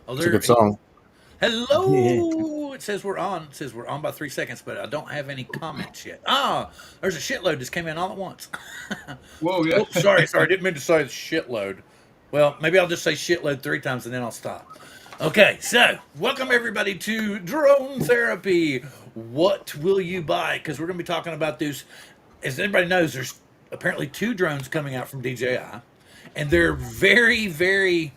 Oh, It's a there. good song. Hello. It says we're on. It says we're on by 3 seconds, but I don't have any comments yet. Ah, there's a shitload just came in all at once. Whoa, yeah. Oh, sorry. I didn't mean to say shitload. Well, maybe I'll just say shitload 3 times and then I'll stop. Okay, so welcome everybody to Drone Therapy. What will you buy? Because we're going to be talking about this. As everybody knows, there's apparently two drones coming out from DJI, and they're very, very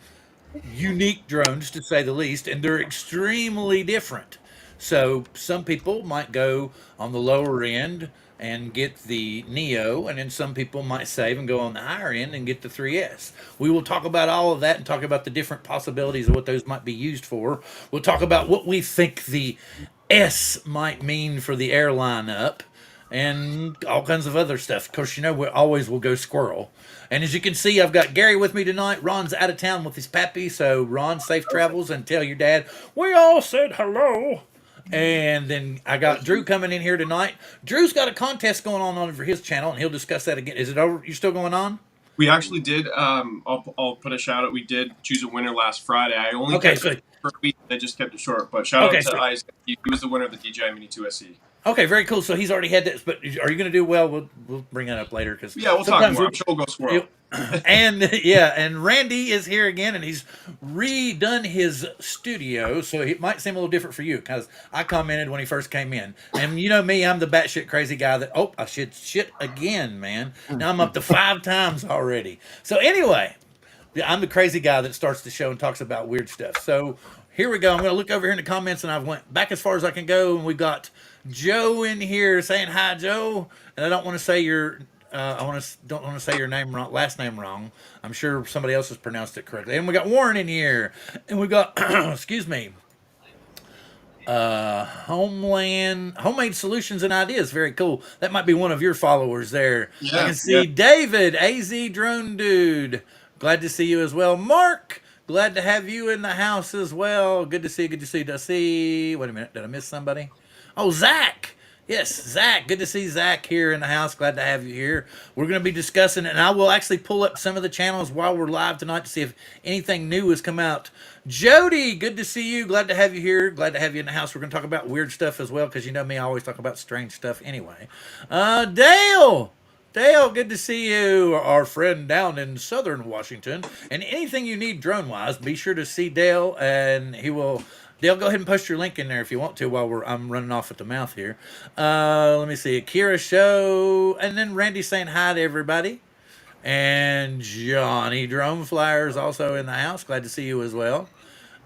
unique drones to say the least, and they're extremely different. So some people might go on the lower end and get the Neo, and then some people might save and go on the higher end and get the 3S. We will talk about all of that and talk about the different possibilities of what those might be used for. We'll talk about what we think the S might mean for the airline up and all kinds of other stuff. Of course, you know, we always will go Squirrel. And as you can see, I've got Gary with me tonight. Ron's out of town with his pappy, so Ron, safe travels, and tell your dad we all said hello. And then I got Drew coming in here tonight. Drew's got a contest going on over his channel, and he'll discuss that again. Is it over? You still going on? We actually did. I'll put a shout out. We did choose a winner last Friday. I only Okay, kept it for a week. I just kept it short. But shout out to Isaac. He was the winner of the DJI Mini 2SE. Okay, very cool. So he's already had that. But are you going to do well? We'll bring that up later. Cause yeah, we'll talk more. I'm sure we'll go Squirrel. And yeah, and Randy is here again, and he's redone his studio, so it might seem a little different for you because I commented when he first came in, and you know me, I'm the batshit crazy guy that I should shit again, man. Now I'm up to 5 times already. So anyway, I'm the crazy guy that starts the show and talks about weird stuff. So here we go. I'm going to look over here in the comments, and I've went back as far as I can go, and we've got Joe in here saying hi, Joe. And I don't want to say your don't want to say your name wrong, last name wrong. I'm sure somebody else has pronounced it correctly. And we got Warren in here, and we got excuse me, homemade solutions and ideas. Very cool. That might be one of your followers there. Yeah, I can see David, AZ Drone Dude. Glad to see you as well, Mark. Glad to have you in the house as well. Good to see. Good to see. Did I see? Wait a minute. Did I miss somebody? Oh, Zach. Yes, Zach. Good to see Zach here in the house. Glad to have you here. We're going to be discussing it, and I will actually pull up some of the channels while we're live tonight to see if anything new has come out. Jody, good to see you. Glad to have you here. Glad to have you in the house. We're going to talk about weird stuff as well because you know me, I always talk about strange stuff anyway. Dale. Dale, good to see you, our friend down in southern Washington. And anything you need drone-wise, be sure to see Dale, and he will... Dale, go ahead and post your link in there if you want to while I'm running off at the mouth here. Let me see. Akira Show. And then Randy saying hi to everybody. And Johnny Drone Flyer is also in the house. Glad to see you as well.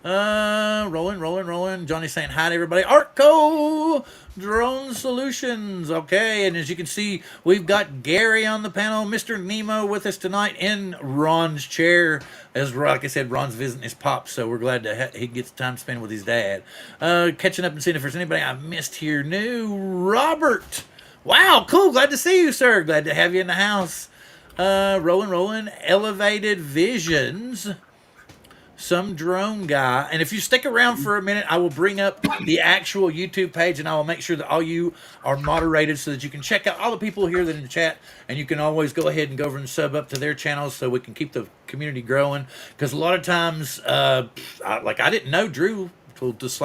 Rolling. Johnny saying hi to everybody. Arco Drone Solutions. Okay, and as you can see, we've got Gary on the panel, Mr. Nemo with us tonight in Ron's chair. As like I said, Ron's visiting his pops, so we're glad to he gets time to spend with his dad. Catching up and seeing if there's anybody I've missed here. New Robert. Wow, cool. Glad to see you, sir. Glad to have you in the house. Rolling. Elevated Visions. Some drone guy, and if you stick around for a minute, I will bring up the actual YouTube page, and I will make sure that all you are moderated so that you can check out all the people here that are in the chat, and you can always go ahead and go over and sub up to their channels so we can keep the community growing. Because a lot of times, I didn't know Drew until just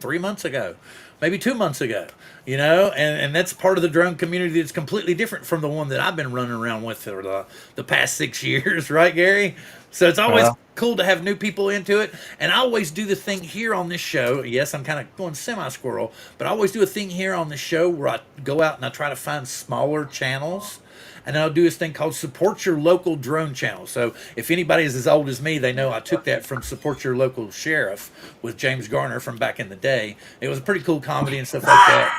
3 months ago, maybe 2 months ago, you know, and that's part of the drone community that's completely different from the one that I've been running around with for the past 6 years, right, Gary? So it's always cool to have new people into it. And I always do the thing here on this show. Yes, I'm kind of going semi-squirrel, but I always do a thing here on the show where I go out and I try to find smaller channels. And I'll do this thing called Support Your Local Drone Channel. So if anybody is as old as me, they know I took that from Support Your Local Sheriff with James Garner from back in the day. It was a pretty cool comedy and stuff like that.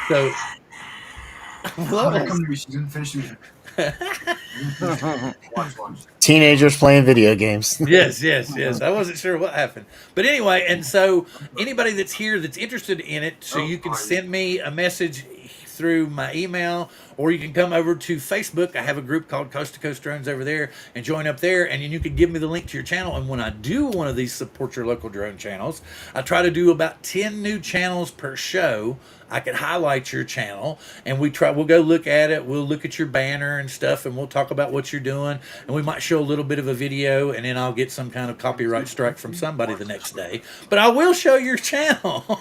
So... She didn't finish it. Watch. Teenagers playing video games. Yes. I wasn't sure what happened. But anyway, and so anybody that's here that's interested in it, so you can send me a message through my email, or you can come over to Facebook. I have a group called Coast to Coast Drones over there, and join up there, and you can give me the link to your channel. And when I do one of these support your local drone channels, I try to do about 10 new channels per show. I could highlight your channel, and we'll go look at it. We'll look at your banner and stuff, and we'll talk about what you're doing, and we might show a little bit of a video, and then I'll get some kind of copyright strike from somebody the next day. But I will show your channel.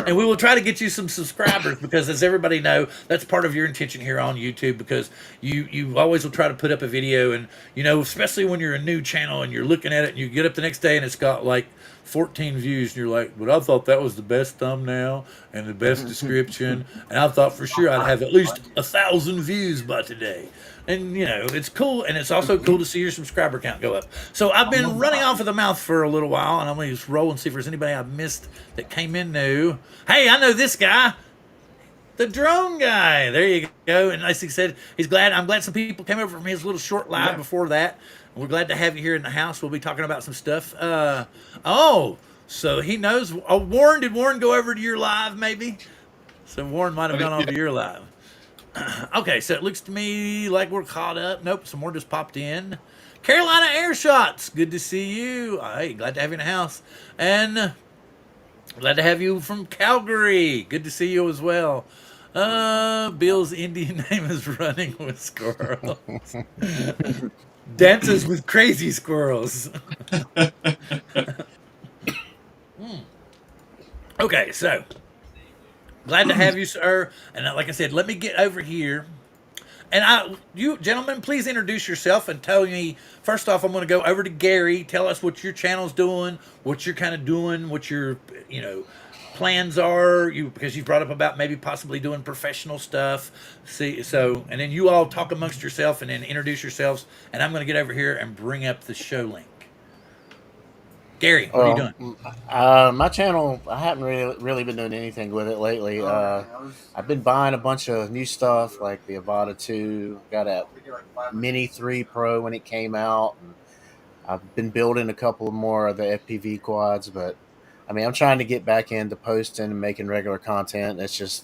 And we will try to get you some subscribers, because, as everybody know, that's part of your intention here on YouTube, because you always will try to put up a video, and especially when you're a new channel and you're looking at it and you get up the next day and it's got like 14 views, and you're like, but I thought that was the best thumbnail and the best description, and I thought for sure I'd have at least 1,000 views by today. And it's cool, and it's also cool to see your subscriber count go up. So I've been running off of the mouth for a little while, and I'm going to just roll and see if there's anybody I've missed that came in new. Hey, I know this guy, the drone guy. There you go. And like he said, I'm glad some people came over from his little short live before that. We're glad to have you here in the house. We'll be talking about some stuff. So he knows. Warren, did Warren go over to your live maybe? So Warren might have gone over to your live. Okay, so it looks to me like we're caught up. Nope, some more just popped in. Carolina Air Shots, good to see you. Hey, glad to have you in the house. And glad to have you from Calgary. Good to see you as well. Bill's Indian name is Running with Squirrels. Dances with Crazy Squirrels. Okay, so glad to have you, sir. And like I said, let me get over here. And you gentlemen, please introduce yourself and tell me, first off, I'm going to go over to Gary. Tell us what your channel's doing, what you're kind of doing, what your, plans are, because you brought up about maybe possibly doing professional stuff. And then you all talk amongst yourself and then introduce yourselves. And I'm going to get over here and bring up the show link. Gary, what are you doing? My channel, I haven't really been doing anything with it lately. I've been buying a bunch of new stuff, like the Avata 2. Got a Mini 3 Pro when it came out. And I've been building a couple more of the FPV quads, but I'm trying to get back into posting and making regular content. It's just,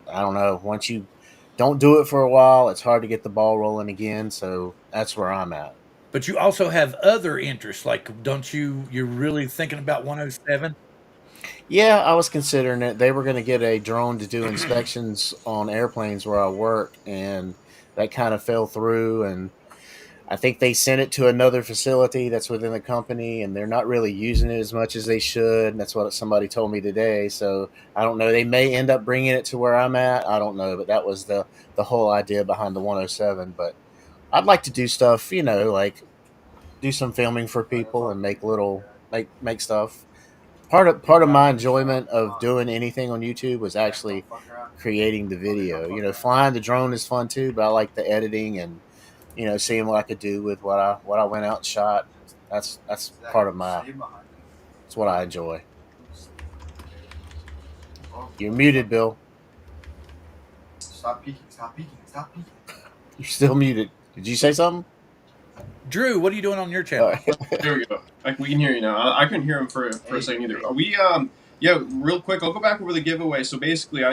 I don't know. Once you don't do it for a while, it's hard to get the ball rolling again. So that's where I'm at. But you also have other interests, like you're really thinking about 107? Yeah, I was considering it. They were going to get a drone to do inspections on airplanes where I work, and that kind of fell through. And I think they sent it to another facility that's within the company, and they're not really using it as much as they should. That's what somebody told me today. So I don't know. They may end up bringing it to where I'm at. I don't know. But that was the whole idea behind the 107. But I'd like to do stuff, like do some filming for people and make stuff. Part of my enjoyment of doing anything on YouTube was actually creating the video. Flying the drone is fun too, but I like the editing and seeing what I could do with what I went out and shot. That's part of it's what I enjoy. You're muted, Bill. Stop peeking. You're still muted. Did you say something? Drew, what are you doing on your channel? There we go. We can hear you now. I couldn't hear him for a second either. Are we, real quick, I'll go back over the giveaway. So basically, I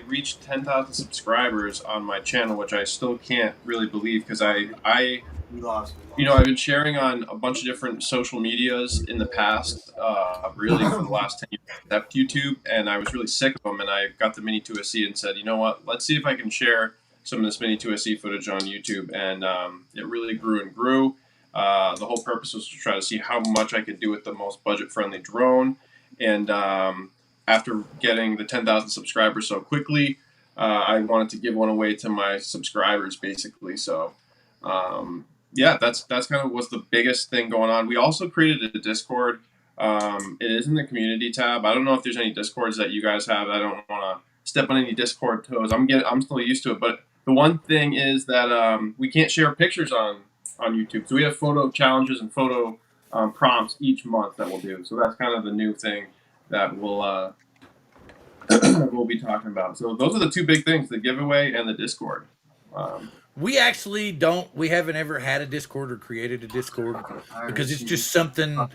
reached 10,000 subscribers on my channel, which I still can't really believe, because I've been sharing on a bunch of different social medias in the past, really for the last 10 years, except YouTube, and I was really sick of them, and I got the Mini 2SE and said, you know what, let's see if I can share some of this Mini 2SE footage on YouTube, and it really grew and grew. The whole purpose was to try to see how much I could do with the most budget-friendly drone, and after getting the 10,000 subscribers so quickly, I wanted to give one away to my subscribers, basically. So that's kind of what's the biggest thing going on. We also created a Discord. It is in the community tab. I don't know if there's any Discords that you guys have. I don't want to step on any Discord toes. I'm still used to it, but the one thing is that we can't share pictures on YouTube. So we have photo challenges and photo prompts each month that we'll do. So that's kind of the new thing that we'll be talking about. So those are the two big things: the giveaway and the Discord. We actually don't. We haven't ever had a Discord or created a Discord because it's just something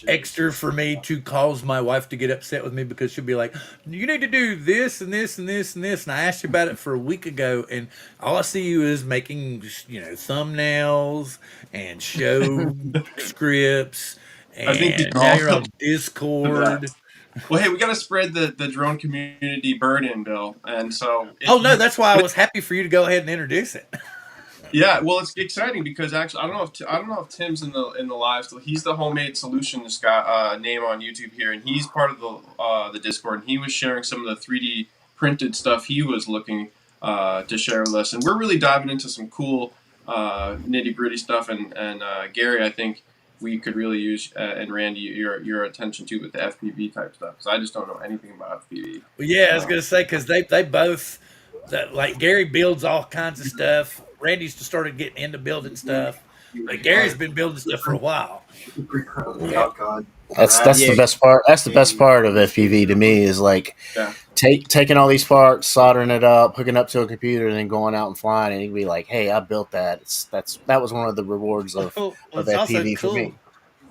extra for me to cause my wife to get upset with me because she'll be like, "You need to do this and this and this and this." And I asked you about it for a week ago, and all I see you is making, thumbnails and show scripts, I think and now you're on Discord. Well, hey, we got to spread the drone community burden, Bill. And so, Oh no, that's why I was happy for you to go ahead and introduce it. yeah, well, it's exciting because actually, I don't know if Tim's in the live still. He's the Homemade Solutions guy name on YouTube here, and he's part of the Discord. And he was sharing some of the 3D printed stuff he was looking to share with us, and we're really diving into some cool nitty gritty stuff. And Gary, I think we could really use and Randy your attention to with the FPV type stuff because I just don't know anything about FPV. Well, yeah, I was gonna say because they both like Gary builds all kinds of stuff. Randy's just started getting into building stuff, but Gary's been building stuff for a while. That's the best part. That's the best part of FPV to me is like taking all these parts, soldering it up, hooking up to a computer, and then going out and flying, and you'd be like, "Hey, I built that." That was one of the rewards of FPV for me.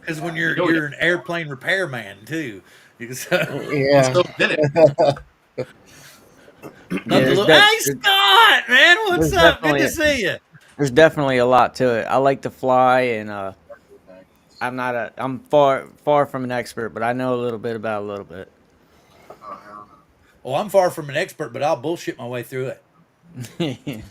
Because when you're an airplane repairman too, you can Yeah. Still did it. Hey Scott, man, what's up? Good to see you. There's definitely a lot to it. I like to fly, and I'm far from an expert, but I know a little bit about a little bit. Well, I'm far from an expert, but I'll bullshit my way through it.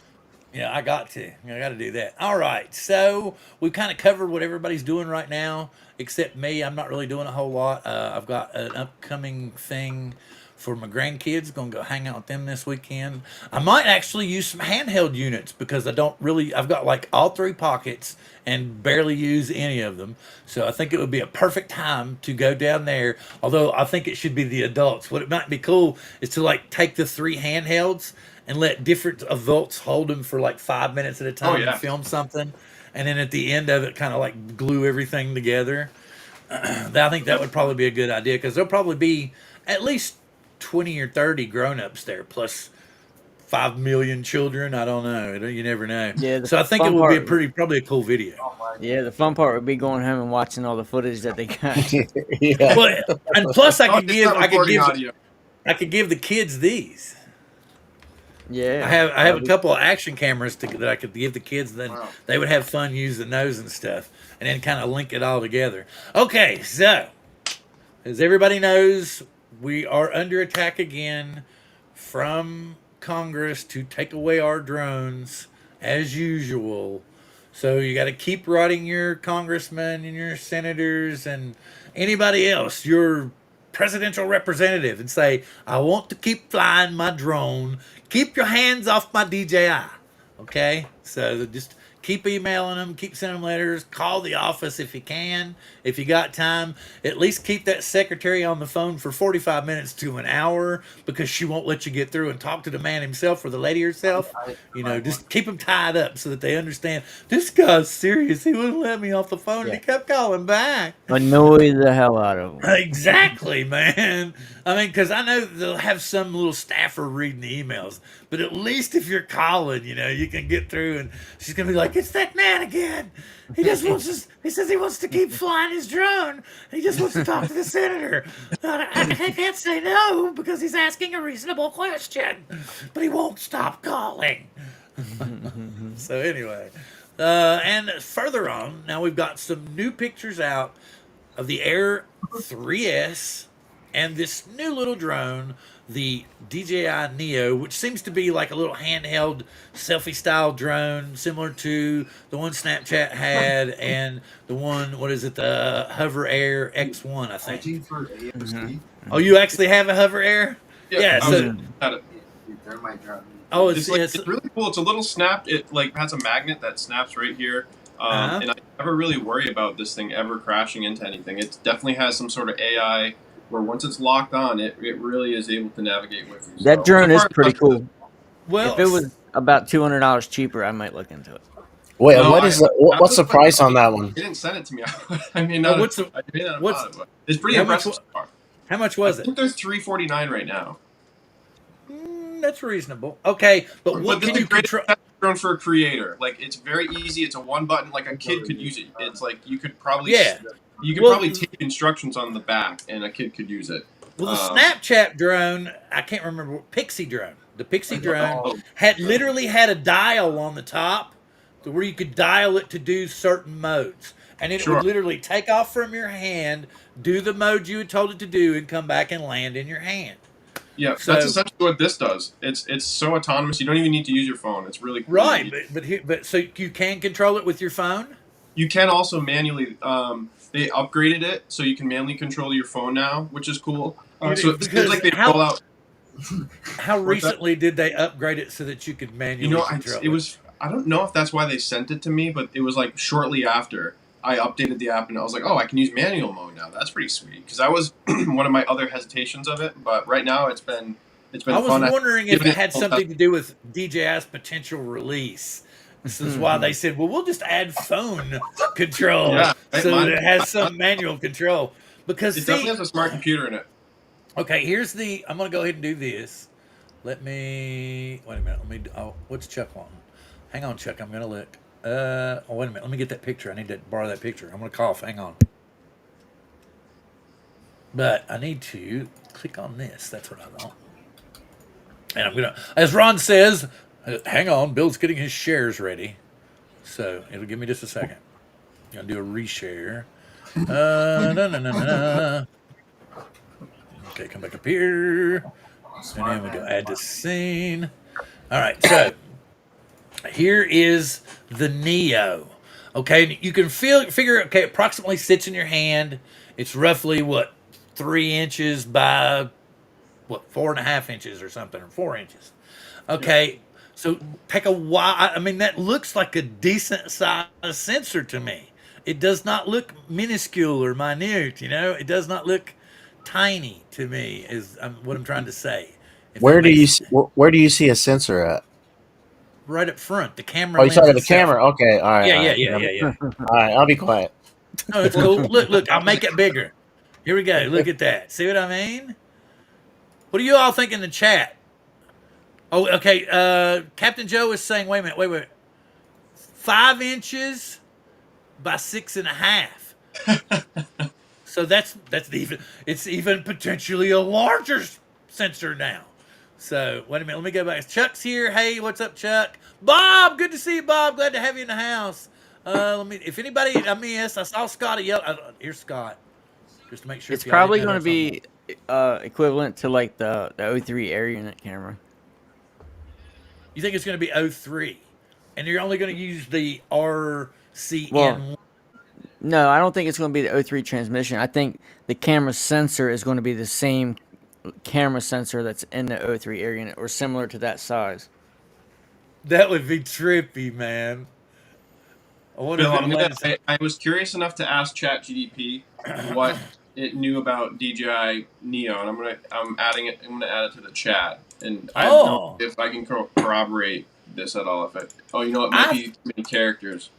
Yeah, I got to do that. All right, so we've kind of covered what everybody's doing right now, except me. I'm not really doing a whole lot. I've got an upcoming thing for my grandkids. Going to go hang out with them this weekend. I might actually use some handheld units because I've got like all 3 pockets and barely use any of them. So I think it would be a perfect time to go down there. Although I think it should be the adults. What it might be cool is to like take the 3 handhelds and let different adults hold them for like 5 minutes at a time and film something. And then at the end of it, kind of like glue everything together. I think that would probably be a good idea because there'll probably be at least 20 or 30 grown-ups there, plus 5 million children. I don't know. You never know. Yeah, so I think it would be probably a cool video. Yeah, the fun part would be going home and watching all the footage that they got. Yeah. Well, and plus I could give the kids these. Yeah, I have a couple of action cameras that I could give the kids. Then they would have fun using those and stuff, and then kind of link it all together. Okay, so as everybody knows, we are under attack again from Congress to take away our drones as usual. So you got to keep writing your congressmen and your senators and anybody else, your presidential representative, and say, I want to keep flying my drone. Keep your hands off my DJI. Okay? So just keep emailing them, keep sending them letters, call the office if you can, if you got time. At least keep that secretary on the phone for 45 minutes to an hour because she won't let you get through and talk to the man himself or the lady herself. Just keep them tied up so that they understand, this guy's serious. He wouldn't let me off the phone and he kept calling back. Annoy the hell out of them. Exactly, man. I mean, because I know they'll have some little staffer reading the emails, but at least if you're calling, you can get through and she's going to be like, it's that man again. He just wants us. He says he wants to keep flying his drone. He just wants to talk to the senator. I can't say no because he's asking a reasonable question, but he won't stop calling. So anyway, and further on, now we've got some new pictures out of the Air 3S and this new little drone, the DJI Neo, which seems to be like a little handheld selfie-style drone, similar to the one Snapchat had and the one, the Hover Air X1, I think. Mm-hmm. Oh, you actually have a Hover Air? Yeah. So, it's really cool. It's a little snap. It has a magnet that snaps right here. And I never really worry about this thing ever crashing into anything. It definitely has some sort of AI where once it's locked on, it really is able to navigate with you. That drone is pretty cool. Well, if it was about $200 cheaper, I might look into it. Wait, what's the price on that one? He didn't send it to me. I mean, it's pretty impressive. How much was it? I think there's $349 right now. That's reasonable. Okay, but what can you control? drone for a creator. Like it's very easy. It's a one button. Like a kid could use it. It's like you could probably take instructions on the back, and a kid could use it. Well, the Snapchat drone, I can't remember, Pixie drone. The Pixie drone literally had a dial on the top to where you could dial it to do certain modes. And it would literally take off from your hand, do the mode you had told it to do, and come back and land in your hand. Yeah, so, that's essentially what this does. It's so autonomous. You don't even need to use your phone. It's really cool. Right, but so you can control it with your phone? You can also manually. They upgraded it so you can manually control your phone now, which is cool. So it seems like they roll out. How recently did they upgrade it so that you could manually control it? It was. I don't know if that's why they sent it to me, but it was like shortly after I updated the app, and I was like, oh, I can use manual mode now. That's pretty sweet, because that was one of my other hesitations of it. But right now, it's been fun. I was wondering if it had something to do with DJI's potential release. This is why they said, well, we'll just add phone control so that it has some manual control. Because it definitely has a smart computer in it. Okay, I'm going to go ahead and do this. Wait a minute. What's Chuck wanting? Hang on, Chuck. I'm going to look. Wait a minute. Let me get that picture. I need to borrow that picture. I'm going to cough. Hang on. But I need to click on this. That's what I want. And I'm going to, as Ron says, hang on. Bill's getting his shares ready. So it'll give me just a second. I'm going to do a reshare. No. Okay, come back up here. And then we go add to scene. All right, so here is the Neo. Okay, you can figure, okay, it approximately sits in your hand. It's roughly, 3 inches by, 4.5 inches or something, or 4 inches. Okay, so take a while. I mean, that looks like a decent size sensor to me. It does not look minuscule or minute, It does not look tiny to me, is what I'm trying to say. Where do you see a sensor at? Right up front, the camera. Oh, you talking the camera? Okay, all right. Yeah. All right, I'll be quiet. No, it's cool. Look, I'll make it bigger. Here we go. Look at that. See what I mean? What do you all think in the chat? Oh, okay. Captain Joe is saying, wait a minute. 5 inches by 6.5. So it's even potentially a larger sensor now. So wait a minute, let me go back. Chuck's here. Hey, what's up, Chuck? Bob, good to see you, Bob. Glad to have you in the house. If anybody I missed, I saw Scotty yell. Here's Scott, just to make sure. It's probably going to be equivalent to like the O3 air unit camera. You think it's going to be O3, and you're only going to use the RCN? Well, no, I don't think it's going to be the O3 transmission. I think the camera sensor is going to be the same camera sensor that's in the O3 air unit, or similar to that size. That would be trippy, man. I was curious enough to ask ChatGPT what it knew about DJI Neo, and I'm gonna add it to the chat, and I don't know if I can corroborate this at all. It might be too many characters.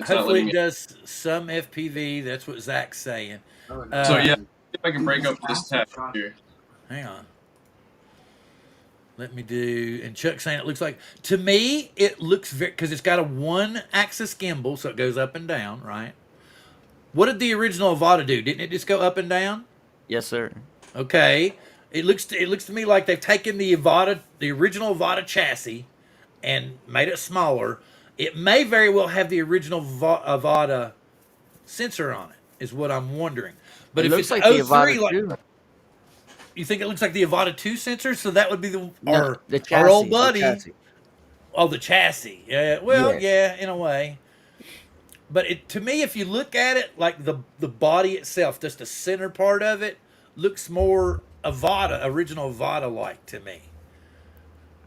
Hopefully it does some FPV. That's what Zach's saying. So yeah, if I can break up this text here. Hang on. Let me do. And Chuck's saying it looks like, to me, it looks very, because it's got a 1-axis gimbal, so it goes up and down, right? What did the original Avata do? Didn't it just go up and down? Yes, sir. Okay. It looks to me like they've taken the original Avata chassis, and made it smaller. It may very well have the original Avata sensor on it, is what I'm wondering. But if it's like the Avata 2. You think it looks like the Avata 2 sensor? So that would be our old buddy. The chassis. Yeah. Well, yeah, in a way. But to me, if you look at it, like the body itself, just the center part of it, looks more original Avata-like to me.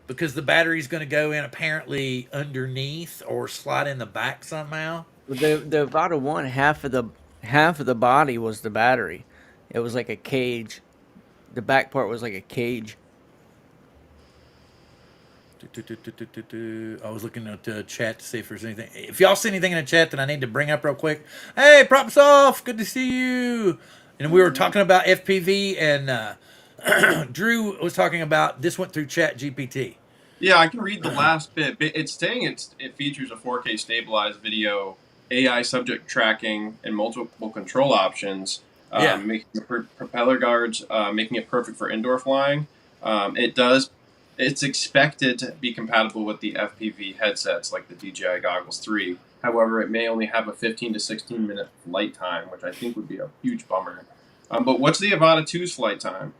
Because the battery's going to go in apparently underneath or slide in the back somehow. The Avata 1, half of the body was the battery. It was like a cage. The back part was like a cage. I was looking at the chat to see if there's anything. If y'all see anything in the chat that I need to bring up real quick. Hey, Props Off, good to see you. And we were talking about FPV, and Drew was talking about, this went through Chat GPT. Yeah, I can read the last bit. It's saying it features a 4K stabilized video, AI subject tracking, and multiple control options, Yeah. making the propeller guards, making it perfect for indoor flying. It does. It's expected to be compatible with the FPV headsets like the DJI Goggles 3. However, it may only have a 15 to 16 minute flight time, which I think would be a huge bummer. But what's the Avata 2's flight time?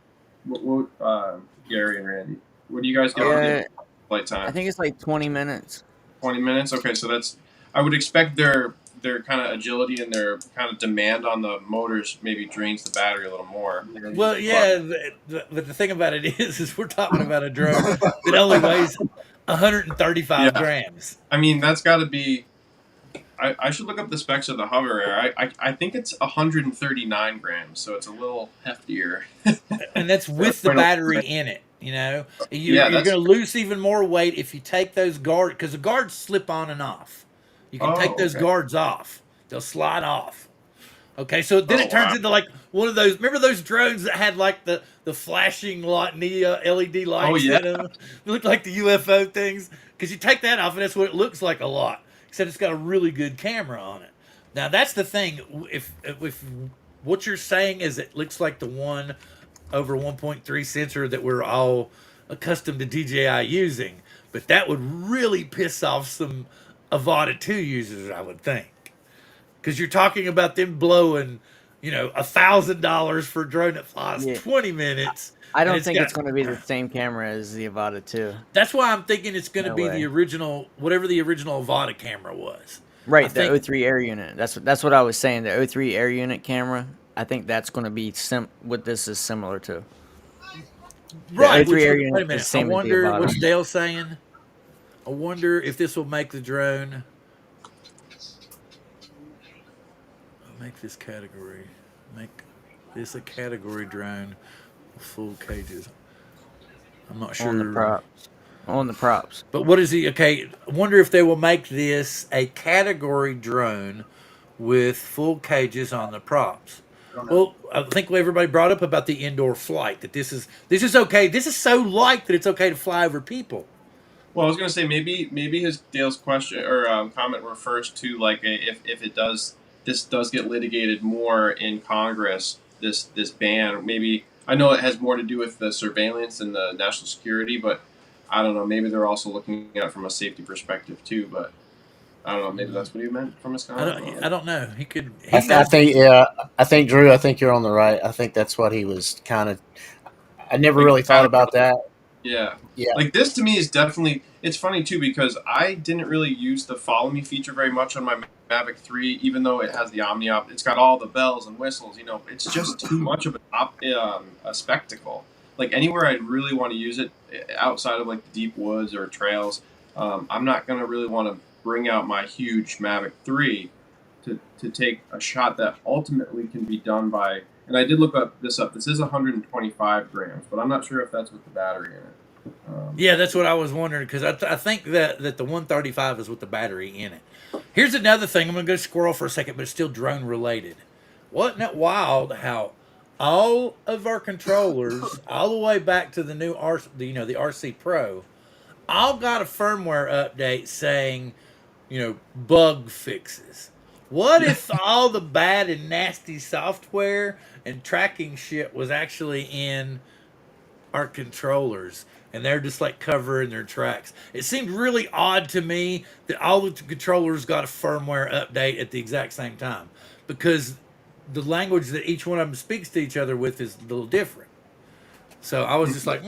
Gary and Randy, what do you guys get for the flight I time? think it's like 20 minutes. 20 minutes. Okay, so that's. I would expect their kind of agility and their kind of demand on the motors maybe drains the battery a little more. Well, yeah, but the thing about it is we're talking about a drone that only weighs 135 Yeah, grams. I mean that's got to be. I should look up the specs of the Hover Air. I think it's 139 grams, so it's a little heftier. And that's with the battery in it. You know, Yeah, you're that's. going to lose even more weight if you take those guards, because the guards slip on and off. You can take Oh, those okay. guards off; they'll slide off. Okay, so then Oh, it turns wow. into like one of those. Remember those drones that had like the flashing Neo LED Oh lights yeah. in them? They look like the UFO things. Because you take that off, and that's what it looks like a lot. Except it's got a really good camera on it. Now that's the thing. If what you're saying is it looks like the one over 1.3 sensor that we're all accustomed to DJI using, but that would really piss off some Avata 2 users, I would think, because you're talking about them blowing, $1,000 for a drone that flies Yeah. 20 minutes. I And don't it's think got. it's going to be the same camera as the Avata 2. That's why I'm thinking it's going to No be way. the original, whatever the original Avata camera was. Right, I the think, O3 Air unit. That's what I was saying. The O3 Air unit camera. I think that's going to be what this is similar to. right. O3 Air Wait a unit is minute. I same as the wonder Avata. what's Dale saying. I wonder if this will make the drone. Make this category. Make this a category drone with full cages. I'm not sure. On the props. On the props. But what is he? Okay, I wonder if they will make this a category drone with full cages on the props. Well, I think everybody brought up about the indoor flight, that this is okay. This is so light that it's okay to fly over people. Well, I was gonna say maybe his Dale's question or comment refers to like if this does get litigated more in Congress, this ban. Maybe I know it has more to do with the surveillance and the national security, but I don't know. Maybe they're also looking at it from a safety perspective too. But I don't know. Maybe that's what he meant from his comment. I don't know. He could. I think Drew. I think you're on the right. I think that's what he was kind of. I never really thought about that. Yeah. Yeah. Like this to me is definitely. It's funny too because I didn't really use the follow me feature very much on my Mavic 3, even though it has the Omni Op. It's got all the bells and whistles. It's just too much of a spectacle. Like anywhere I'd really want to use it outside of like the deep woods or trails, I'm not gonna really want to bring out my huge Mavic 3 to take a shot that ultimately can be done by. And I did look this up. This is 125 grams, but I'm not sure if that's with the battery in it. Yeah, that's what I was wondering, because I think that the 135 is with the battery in it. Here's another thing. I'm going to go Squirrel for a second, but it's still drone related. Wasn't it wild how all of our controllers, all the way back to the new the RC Pro, all got a firmware update saying, bug fixes. What if all the bad and nasty software and tracking shit was actually in our controllers, and they're just like covering their tracks? It seemed really odd to me that all the controllers got a firmware update at the exact same time, because the language that each one of them speaks to each other with is a little different. So I was just like,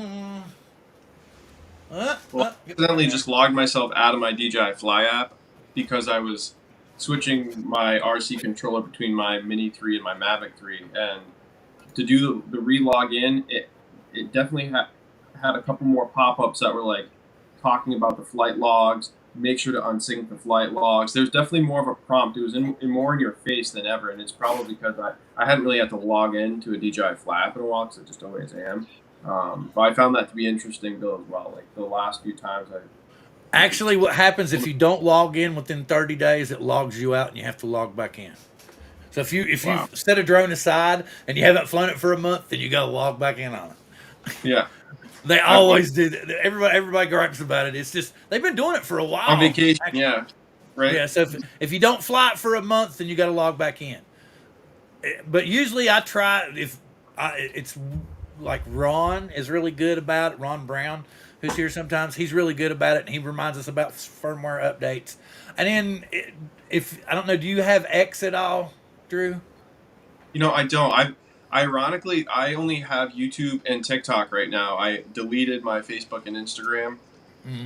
Well, I accidentally just logged myself out of my DJI Fly app because I was switching my RC controller between my Mini 3 and my Mavic 3, and to do the re-log in, it definitely had a couple more pop-ups that were like talking about the flight logs, make sure to unsync the flight logs. There's definitely more of a prompt. It was more in your face than ever, and it's probably because I hadn't really had to log in to a DJI Fly app in a while, because I just always am. But I found that to be interesting, Bill, as well. Like the last few times actually, what happens if you don't log in within 30 days, it logs you out and you have to log back in. So if you set a drone aside and you haven't flown it for a month, then you got to log back in on it. Yeah. They always do. Everybody gripes about it. It's just they've been doing it for a while. On vacation, Actually. yeah. Right? Yeah, so if you don't fly it for a month, then you got to log back in. But usually I try, it's like Ron is really good about it. Ron Brown, who's here sometimes, he's really good about it, and he reminds us about firmware updates. And then, if I don't know, do you have X at all, Drew? You know, I don't. Ironically, I only have YouTube and TikTok right now. I deleted my Facebook and Instagram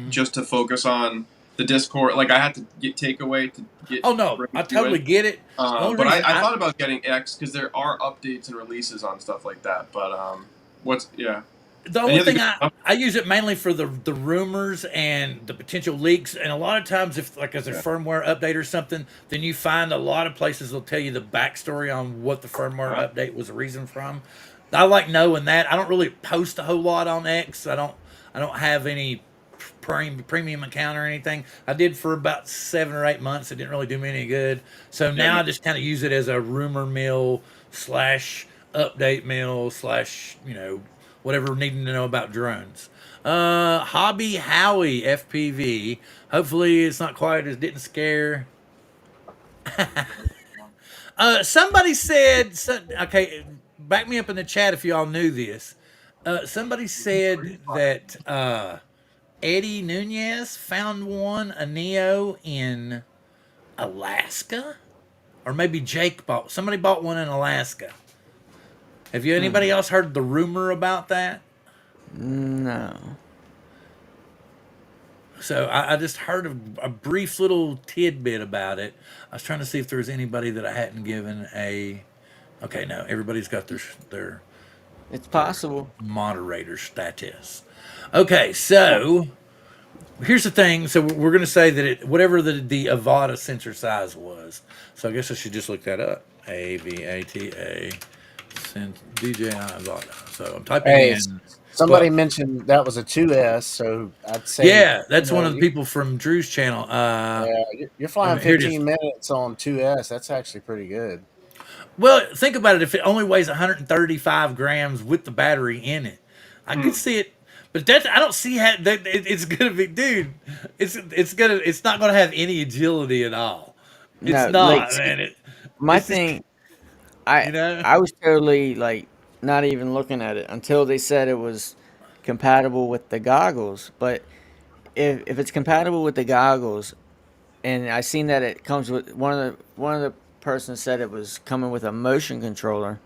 just to focus on the Discord. Like, I had to get takeaway to get. Oh no, I totally get it. But I thought about getting X because there are updates and releases on stuff like that. But The only thing I use it mainly for the rumors and the potential leaks, and a lot of times if like as a firmware update or something, then you find a lot of places will tell you the backstory on what the firmware update was a reason from. I like knowing that. I don't really post a whole lot on X. I don't have any premium account or anything. I did for about 7 or 8 months. It didn't really do me any good. So now I just kind of use it as a rumor mill / update mill / whatever needing to know about drones. Hobby Howie FPV. Hopefully it's not quite as didn't scare. Somebody said, okay, back me up in the chat if y'all knew this. Somebody said that Eddie Nunez found a Neo in Alaska, or maybe somebody bought one in Alaska. Have you anybody else heard the rumor about that? No. So I just heard a brief little tidbit about it. I was trying to see if there was anybody that I hadn't given a. Okay, no, everybody's got their It's possible. moderator status. Okay, so here's the thing. So we're going to say that whatever the Avata sensor size was. So I guess I should just look that up. AVATA. DJI Avata. So I'm typing in. Somebody mentioned that was a 2S, so I'd say. Yeah, that's one of the people from Drew's channel. You're flying 15 minutes on 2S. That's actually pretty good. Well, think about it. If it only weighs 135 grams with the battery in it, I could see it. But I don't see how it's gonna be, dude. It's not gonna have any agility at all. It's not, man. My thing. I was totally like not even looking at it until they said it was compatible with the goggles. But if it's compatible with the goggles, and I seen that it comes with one of the persons said it was coming with a motion controller.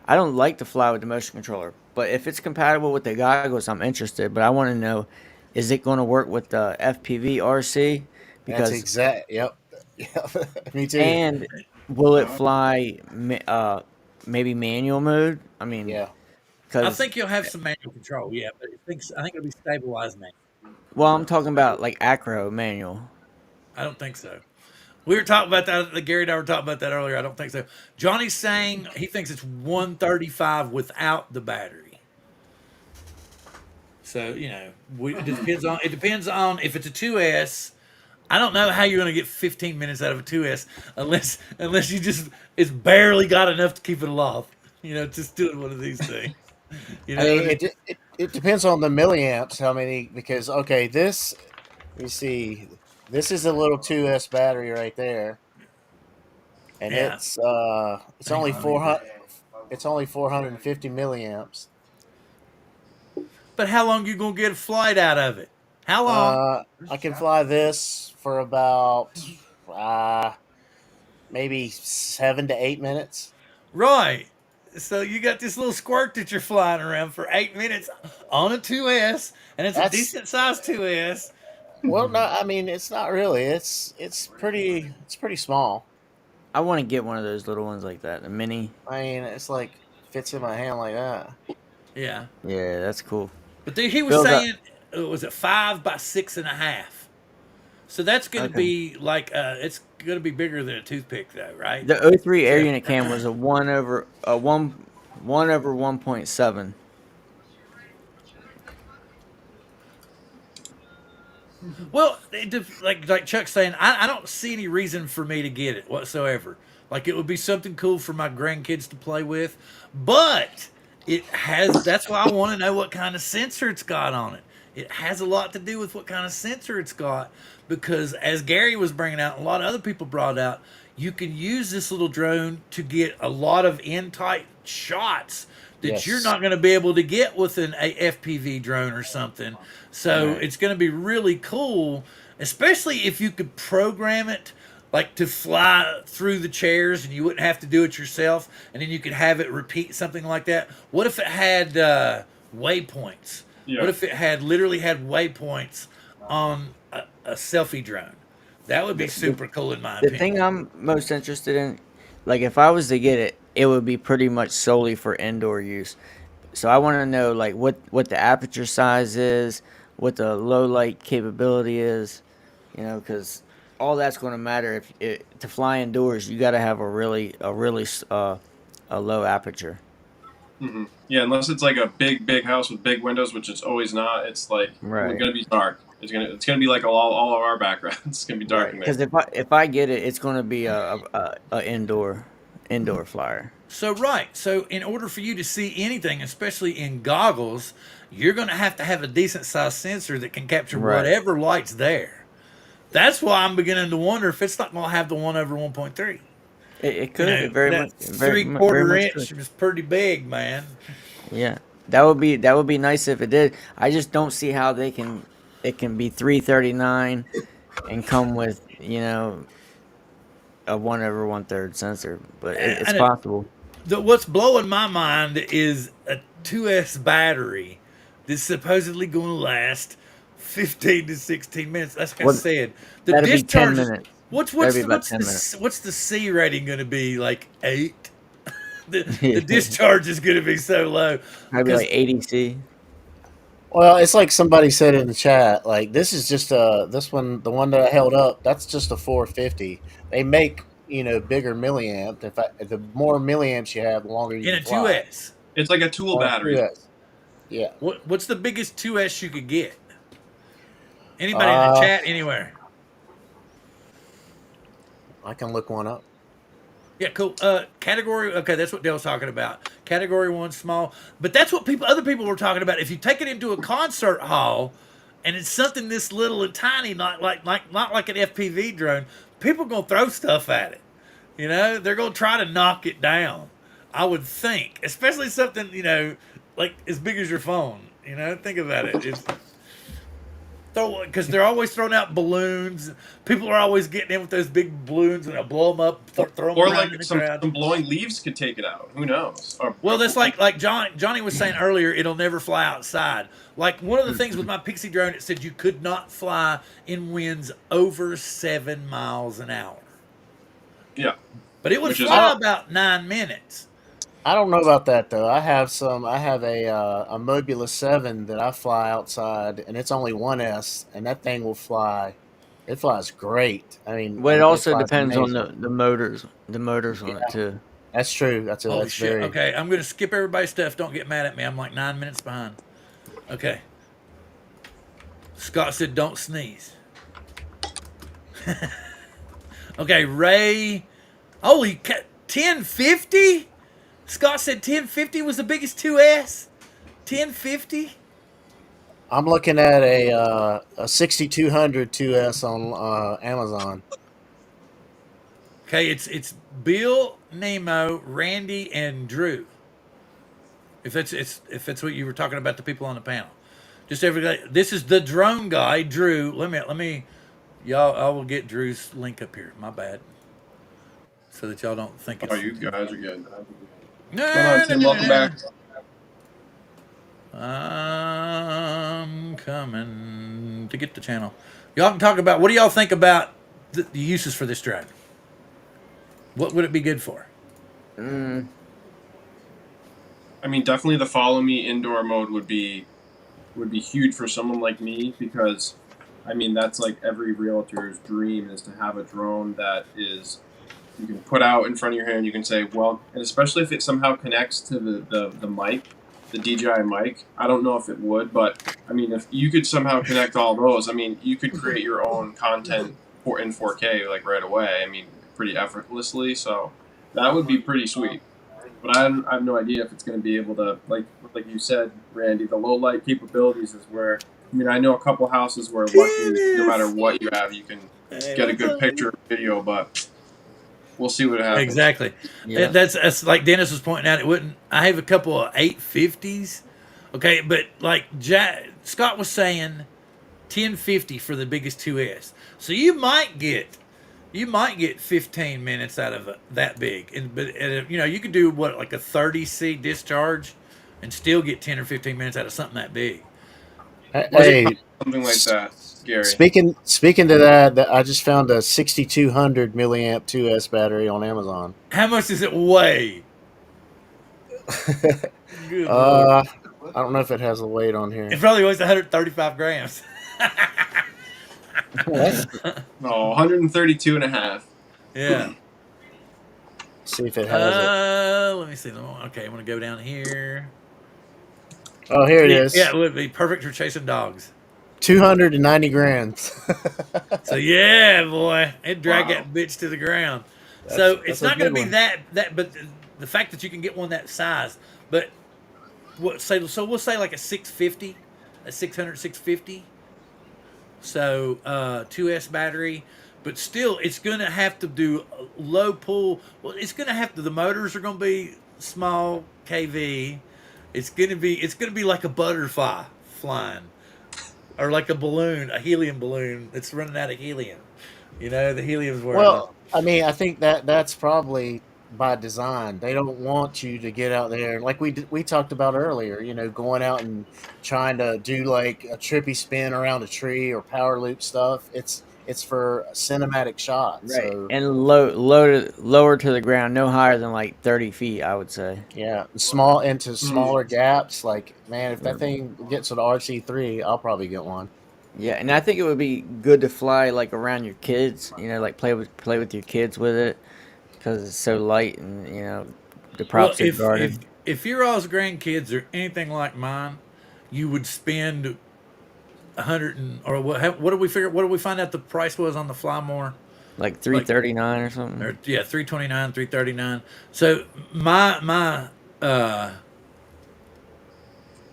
I don't like to fly with the motion controller, but if it's compatible with the goggles, I'm interested. But I want to know, is it going to work with the FPV RC? Because that's exact. Yep. Me too. And will it fly maybe manual mode? I mean, yeah. I think you'll have some manual control, yeah, but I think it'll be stabilized manual. Well, I'm talking about like acro manual. I don't think so. We were talking about that. Gary and I were talking about that earlier. I don't think so. Johnny's saying he thinks it's 135 without the battery. So it depends on if it's a 2S. I don't know how you're going to get 15 minutes out of a 2S unless you it's barely got enough to keep it aloft. Just doing one of these things. I mean, it depends on the milliamps. How many? Because this. Let me see. This is a little 2S battery right there, and it's only 400. It's only 450 milliamps. But how long you gonna get a flight out of it? How long? I can fly this for about maybe 7 to 8 minutes. Right. So you got this little squirt that you're flying around for 8 minutes on a 2S, and it's a decent sized 2S. Well, no, I mean it's not really. It's pretty small. I want to get one of those little ones like that, a mini. I mean, it's like fits in my hand like that. Yeah. Yeah, that's cool. But he was saying, was it 5 by 6.5? So that's going to be like it's going to be bigger than a toothpick, though, right? The 03 air unit cam was a 1/1.7. Well, like Chuck's saying, I don't see any reason for me to get it whatsoever. Like, it would be something cool for my grandkids to play with. But it has. That's why I want to know what kind of sensor it's got on it. It has a lot to do with what kind of sensor it's got, because as Gary was bringing out, a lot of other people brought out, you can use this little drone to get a lot of in tight shots that you're Yes. not going to be able to get with an FPV drone or something. So Right. it's going to be really cool, especially if you could program it like to fly through the chairs and you wouldn't have to do it yourself, and then you could have it repeat something like that. What if it had waypoints? Yeah. What if it had literally had waypoints on a selfie drone? That would be super cool in my The opinion. thing I'm most interested in, like if I was to get it, it would be pretty much solely for indoor use. So I want to know like what the aperture size is, what the low light capability is, because all that's going to matter. If to fly indoors, you got to have a low aperture. Hmm. Yeah, unless it's like a big house with big windows, which it's always not. It's like we're Right. gonna be dark. It's gonna be like all of our backgrounds. It's gonna be dark in there. Because if I get it, it's going to be a indoor flyer. So in order for you to see anything, especially in goggles, you're going to have a decent sized sensor that can capture Right. whatever light's there. That's why I'm beginning to wonder if it's not going to have the 1/1.3. It could You know, very that much very 3/4 much inch could. is pretty big, man. Yeah, that would be nice if it did. I just don't see how it can be 339 and come with a 1/1/3 sensor, but it's And possible. what's blowing my mind is a 2S battery that's supposedly going to last 15 to 16 minutes. Like I What said, the that'll be 10 discharge is minutes. what's That'll what's be the, about what's 10 minutes. the what's the C rating going to be? Like 8? The discharge is going to be so low Maybe because like 80C. Well, it's like somebody said in the chat, like this is just this one, the one that I held up, that's just a 450. They make bigger milliamp. The more milliamps you have, the longer you in can a fly. 2S, It's like a tool On a battery. 2S. Yeah. what's the biggest 2S you could get? Anybody in the Uh, chat anywhere? I can look one up. Yeah, cool. Category. Okay, that's what Dale's talking about. Category 1, small. But that's what other people were talking about. If you take it into a concert hall, and it's something this little and tiny, not like an FPV drone, people are gonna throw stuff at it. They're gonna try to knock it down. I would think, especially something like as big as your phone. Think about it. Because they're always throwing out balloons. People are always getting in with those big balloons and they'll blow them up, throw them Or around in like the some crowd. blowing leaves could take it out. Who knows? Well, that's like Johnny was saying earlier. It'll never fly outside. Like one of the things with my Pixie drone, it said you could not fly in winds over 7 miles an hour. Yeah. But it would Which is fly all- about 9 minutes. I don't know about that though. I have a Mobula 7 that I fly outside, and it's only 1S, and that thing will fly. It flies great. I mean, Well, it also flies depends on amazing. the motors on it too. That's true. That's Holy shit. very. Okay, I'm going to skip everybody's stuff. Don't get mad at me. I'm like 9 minutes behind. Okay. Scott said, don't sneeze. Okay, Ray. Holy 1050? Scott said 1050 was the biggest 2S? 1050? I'm looking at a 6200 2S on Amazon. Okay, it's Bill, Nemo, Randy, and Drew. If that's what you were talking about, the people on the panel. Just everybody. This is the drone guy, Drew. Let me y'all. I will get Drew's link up here. My bad. So that y'all don't think it's. Oh, you guys are good. No, Come on, Tim. Welcome back. I'm coming to get the channel. Y'all can talk about what do y'all think about the uses for this drone? What would it be good for? I mean, definitely the follow me indoor mode would be huge for someone like me, because I mean that's like every realtor's dream is to have a drone that is you can put out in front of your hand. You can say, well, and especially if it somehow connects to the mic, the DJI mic. I don't know if it would, but I mean, if you could somehow connect all those, I mean, you could create your own content in 4K like right away. I mean, pretty effortlessly. So that would be pretty sweet. but I have no idea if it's going to be able to, like you said, Randy, the low light capabilities is where, I mean, I know a couple houses where luckily no matter what you have, you can get a good picture or video, but we'll see what happens. Exactly. Yeah. That's like Dennis was pointing out. It wouldn't. I have a couple of 850s. Okay, but like Scott was saying, 1050 for the biggest 2S. So you might get 15 minutes out of that big, but you know you could do what, like a 30C discharge, and still get 10 or 15 minutes out of something that big. Hey, Something like that, Gary. speaking to that, I just found a 6200 milliamp 2S battery on Amazon. How much does it weigh? Good I Lord. don't know if it has a weight on here. It probably weighs 135 grams. No, 132 and a half. Yeah. See if it has it. Let me see. Okay, I'm gonna go down here. Oh, here it is. Yeah, it would be perfect for chasing dogs. 290 grams. So yeah, boy, it dragged Wow. that bitch to the ground. So it's that's a not going to good be one. that, but the fact that you can get one that size, but we'll say like a 650, a 600, 650. So 2S battery, but still it's going to have to do low pull. Well, it's going to have to. The motors are going to be small kV. It's going to be like a butterfly flying, or like a balloon, a helium balloon that's running out of helium. You know, the helium's wearing off. Well, I mean, I think that's probably by design. They don't want you to get out there like we talked about earlier. You know, going out and trying to do like a trippy spin around a tree or power loop stuff. It's for cinematic shots. Right. So And lower to the ground, no higher than like 30 feet, I would say. yeah, smaller gaps. Like, man, if that thing gets an RC3, I'll probably get one. Yeah, and I think it would be good to fly like around your kids, you know, like play with your kids with it because it's so light and, you know, the Well, props are guarded. if your all's grandkids are anything like mine, you would spend 100 or what did we figure? What did we find out the price was on the Fly More? Like 339 or something. Or yeah, 329, 339. So my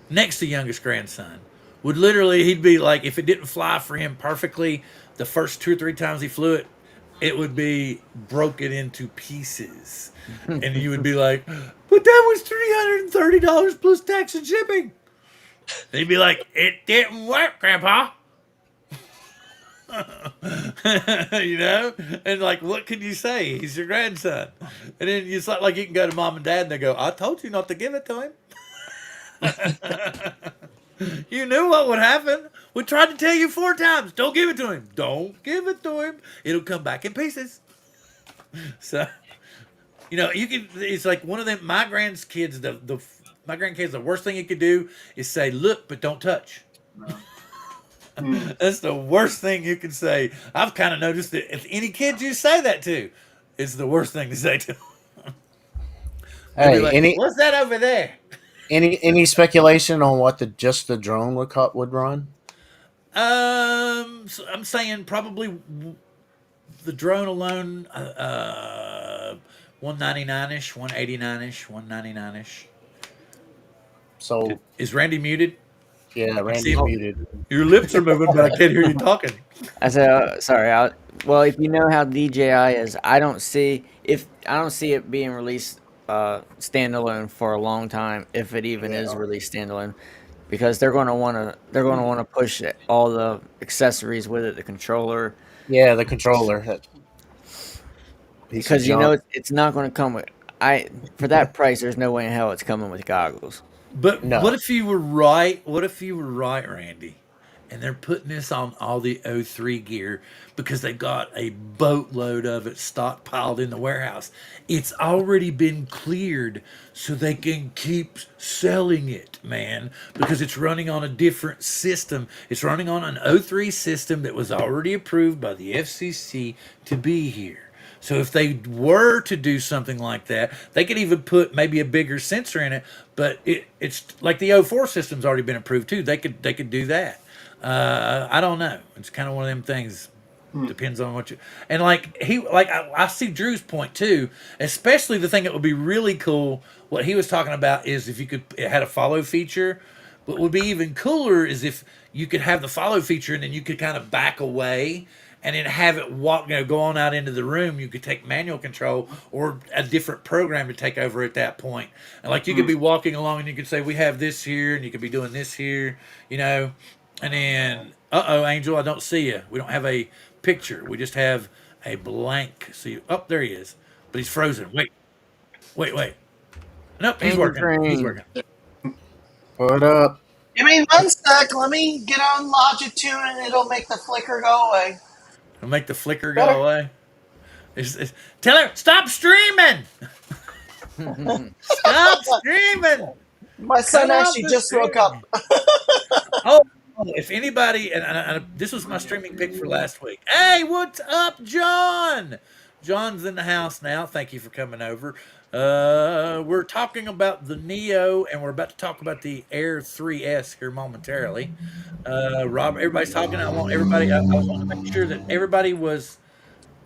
next to youngest grandson would literally, he'd be like, if it didn't fly for him perfectly the first 2 or 3 times he flew it, it would be broken into pieces. And you would be like, but that was $330 plus tax and shipping. And he'd be like, it didn't work, Grandpa. You know? And like, what can you say? He's your grandson. And then it's not like you can go to mom and dad and they go, I told you not to give it to him. You knew what would happen. We tried to tell you 4 times. Don't give it to him. Don't give it to him. It'll come back in pieces. So, you know, you can. It's like one of them. My grandkids. My grandkids. The worst thing you could do is say, "Look, but don't touch." That's the worst thing you can say. I've kind of noticed that if any kids you say that to, it's the worst thing to say to. Hey, Like, what's that over there? any speculation on what just the drone would run? So I'm saying probably the drone alone, 199ish, 189ish, 199ish. So Is Randy muted? yeah, Randy's muted. Your lips are moving, but I can't hear you talking. I said, sorry. Well, if you know how DJI is, I don't see it being released standalone for a long time, if it even is released standalone, because they're going to want to push all the accessories with it, the controller. Yeah, the controller. Because you know it's not going to come with. For that price, there's no way in hell it's coming with goggles. But No. What if you were right? What if you were right, Randy? And they're putting this on all the O3 gear because they got a boatload of it stockpiled in the warehouse. It's already been cleared so they can keep selling it, man, because it's running on a different system. It's running on an O3 system that was already approved by the FCC to be here. So if they were to do something like that, they could even put maybe a bigger sensor in it. But it's like the O4 system's already been approved too. They could do that. I don't know. It's kind of one of them things. Depends on what you, and like I see Drew's point too, especially the thing that would be really cool. What he was talking about is if you could, it had a follow feature. What would be even cooler is if you could have the follow feature and then you could kind of back away and then have it walk, go on out into the room. You could take manual control or a different program to take over at that point. And like you could be walking along and you could say, we have this here, and you could be doing this here, and then, Angel, I don't see you. We don't have a picture. We just have a blank. See, there he is, but he's frozen. Wait. Nope, he's working. He's working. What up? Give me 1 sec. Let me get on Longitude and it'll make the flicker go away. It'll make the flicker go away. Tell her, stop streaming! Stop streaming! My son actually just woke up. If anybody, and this was my streaming pick for last week. Hey, what's up, John? John's in the house now. Thank you for coming over. We're talking about the Neo, and we're about to talk about the Air 3S here momentarily. Rob, everybody's talking. I want to make sure that everybody was.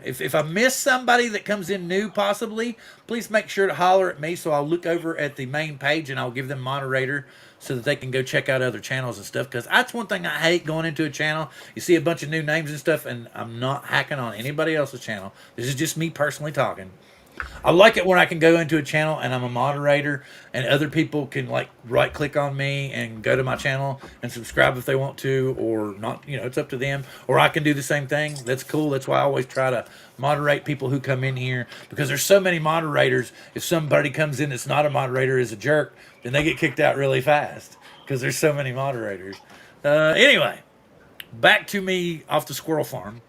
If I miss somebody that comes in new, possibly, please make sure to holler at me so I'll look over at the main page and I'll give them moderator so that they can go check out other channels and stuff. Because that's one thing I hate going into a channel. You see a bunch of new names and stuff, and I'm not hacking on anybody else's channel. This is just me personally talking. I like it when I can go into a channel and I'm a moderator and other people can like right click on me and go to my channel and subscribe if they want to or not, it's up to them, or I can do the same thing. That's cool. That's why I always try to moderate people who come in here, because there's so many moderators. If somebody comes in that's not a moderator, is a jerk, then they get kicked out really fast because there's so many moderators. Anyway, back to me off the squirrel farm.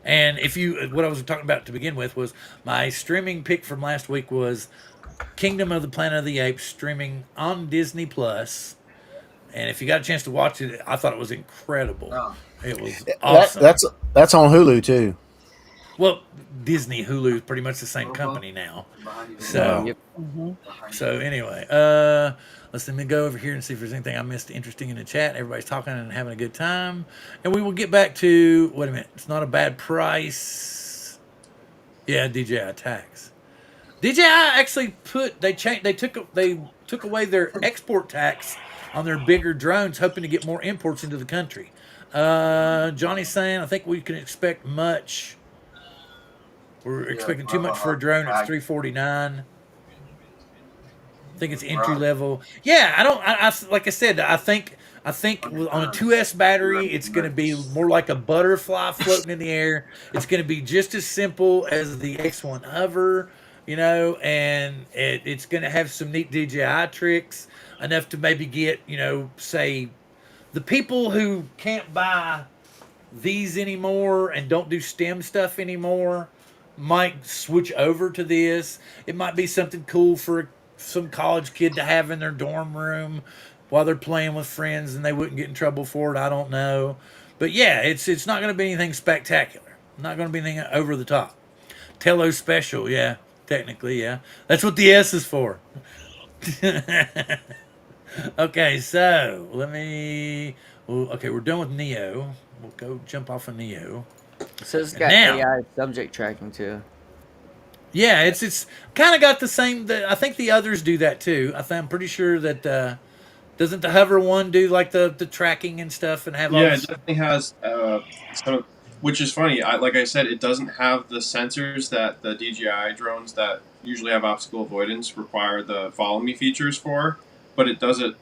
And what I was talking about to begin with was my streaming pick from last week was Kingdom of the Planet of the Apes, streaming on Disney Plus. And if you got a chance to watch it, I thought it was incredible. Oh. It was awesome. That's on Hulu too. Well, Disney, Hulu is pretty much the same company now. So, so anyway, let me go over here and see if there's anything I missed interesting in the chat. Everybody's talking and having a good time. And we will get back to, wait a minute, it's not a bad price. Yeah, DJI tax. DJI actually they took away their export tax on their bigger drones, hoping to get more imports into the country. Johnny's saying, I think we can expect much. We're expecting too much for a drone. It's $349. I think it's entry level. Yeah, I like I said, I think on a 2S battery, it's going to be more like a butterfly floating in the air. It's going to be just as simple as the X1 Hover, and it's going to have some neat DJI tricks, enough to maybe get, say, the people who can't buy these anymore and don't do STEM stuff anymore might switch over to this. It might be something cool for some college kid to have in their dorm room while they're playing with friends, and they wouldn't get in trouble for it. I don't know. But yeah, it's not going to be anything spectacular. Not going to be anything over the top. Tello special, yeah. Technically, yeah. That's what the S is for. Okay, so we're done with Neo. We'll go jump off of Neo. It says it's got AI subject tracking too. Yeah, it's kind of got the same. I think the others do that too. I'm pretty sure that doesn't the Hover one do like the tracking and stuff and have all it definitely has which is funny. Like I said, it doesn't have the sensors that the DJI drones that usually have obstacle avoidance require the follow me features for. But it does it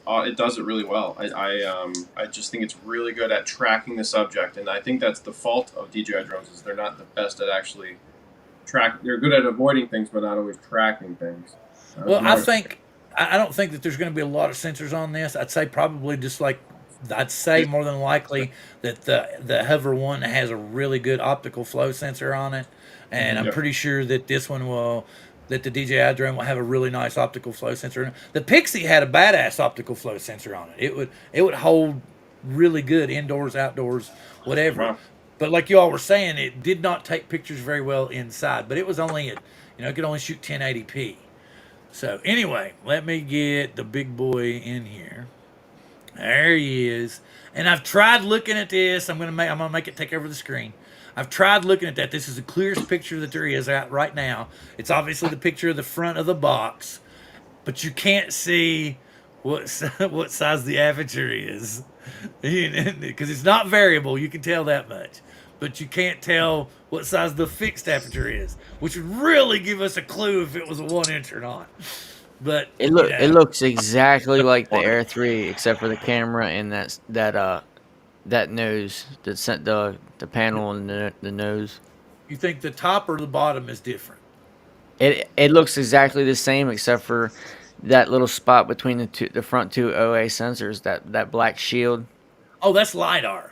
really well. I just think it's really good at tracking the subject, and I think that's the fault of DJI drones is they're not the best at actually track. They're good at avoiding things, but not always tracking things. Well, I don't think that there's going to be a lot of sensors on this. I'd say probably more than likely that the Hover one has a really good optical flow sensor on it, and I'm pretty sure that this one that the DJI drone will have a really nice optical flow sensor. The Pixie had a badass optical flow sensor on it. It would hold really good indoors, outdoors, whatever. Wow. But like you all were saying, it did not take pictures very well inside. But it was only it could only shoot 1080p. So anyway, let me get the big boy in here. There he is. And I've tried looking at this. I'm gonna make it take over the screen. I've tried looking at that. This is the clearest picture that there is out right now. It's obviously the picture of the front of the box, but you can't see what size the aperture is, because it's not variable. You can tell that much, but you can't tell what size the fixed aperture is, which would really give us a clue if it was a 1 inch or not. But It looks exactly like the Air 3, except for the camera and that nose, the panel and the nose. You think the top or the bottom is different? It looks exactly the same, except for that little spot between the front two OA sensors, that black shield. Oh, that's LiDAR.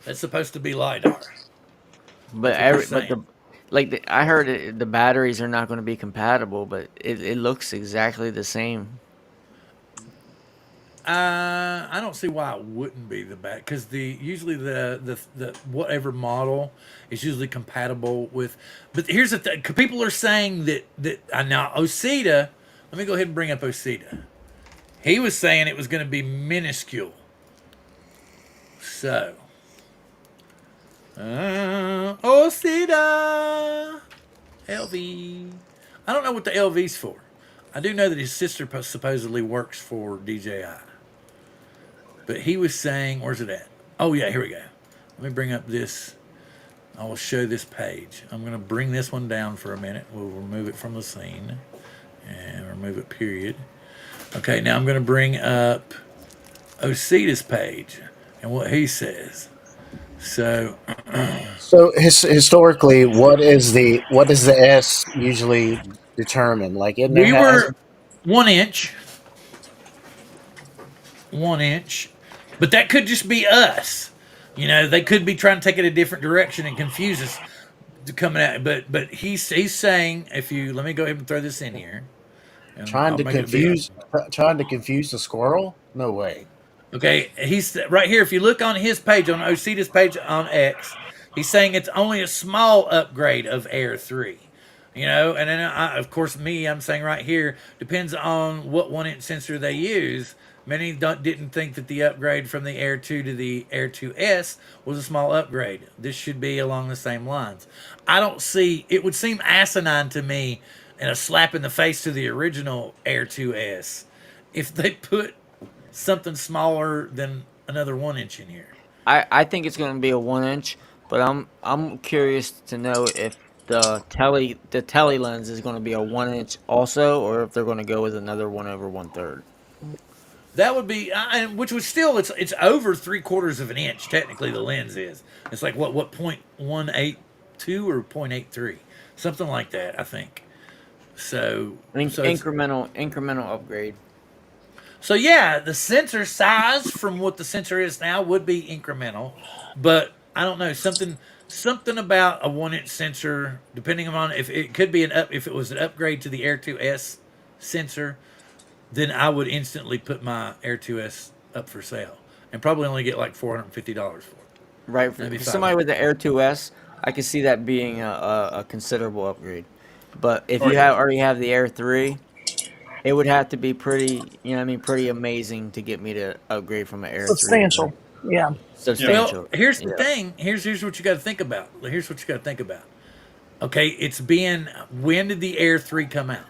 That's supposed to be LiDAR. But I heard the batteries are not going to be compatible, but it looks exactly the same. I don't see why it wouldn't be the back, because usually the whatever model is usually compatible with. But here's the thing: people are saying that now Osita. Let me go ahead and bring up Osita. He was saying it was going to be minuscule. So, Osita LV. I don't know what the LV's for. I do know that his sister supposedly works for DJI. But he was saying, where's it at? Oh, yeah, here we go. Let me bring up this. I will show this page. I'm going to bring this one down for a minute. We'll remove it from the scene. And remove it, period. Okay, now I'm going to bring up Osita's page and what he says. So, historically, what is the S usually determined? Like, we were 1 inch. 1 inch. But that could just be us. They could be trying to take it a different direction and confuse us coming out. But he's saying, let me go ahead and throw this in here. Trying to confuse the squirrel? No way. Okay, he's right here. If you look on his page, on Osita's page on X, he's saying it's only a small upgrade of Air 3. And then of course I'm saying right here, depends on what 1 inch sensor they use. Many didn't think that the upgrade from the Air 2 to the Air 2S was a small upgrade. This should be along the same lines. I don't see, it would seem asinine to me and a slap in the face to the original Air 2S if they put something smaller than another 1 inch in here. I think it's going to be a 1 inch, but I'm curious to know if the tele lens is going to be a 1 inch also, or if they're going to go with another 1/1/3. That would be, which was still, it's over 3/4 of an inch. Technically, the lens is. It's like what 0.182 or 0.83, something like that, I think. So incremental upgrade. So yeah, the sensor size from what the sensor is now would be incremental, but I don't know, something about a 1 inch sensor, depending on if it could be if it was an upgrade to the Air 2S sensor, then I would instantly put my Air 2S up for sale and probably only get like $450 for it. Right, for somebody with the Air 2S, I could see that being a considerable upgrade. But if you already have the Air 3, it would have to be pretty amazing to get me to upgrade from an Air 3. Substantial. Yeah. Substantial. Well, here's the thing. Here's what you got to think about. Okay, when did the Air 3 come out?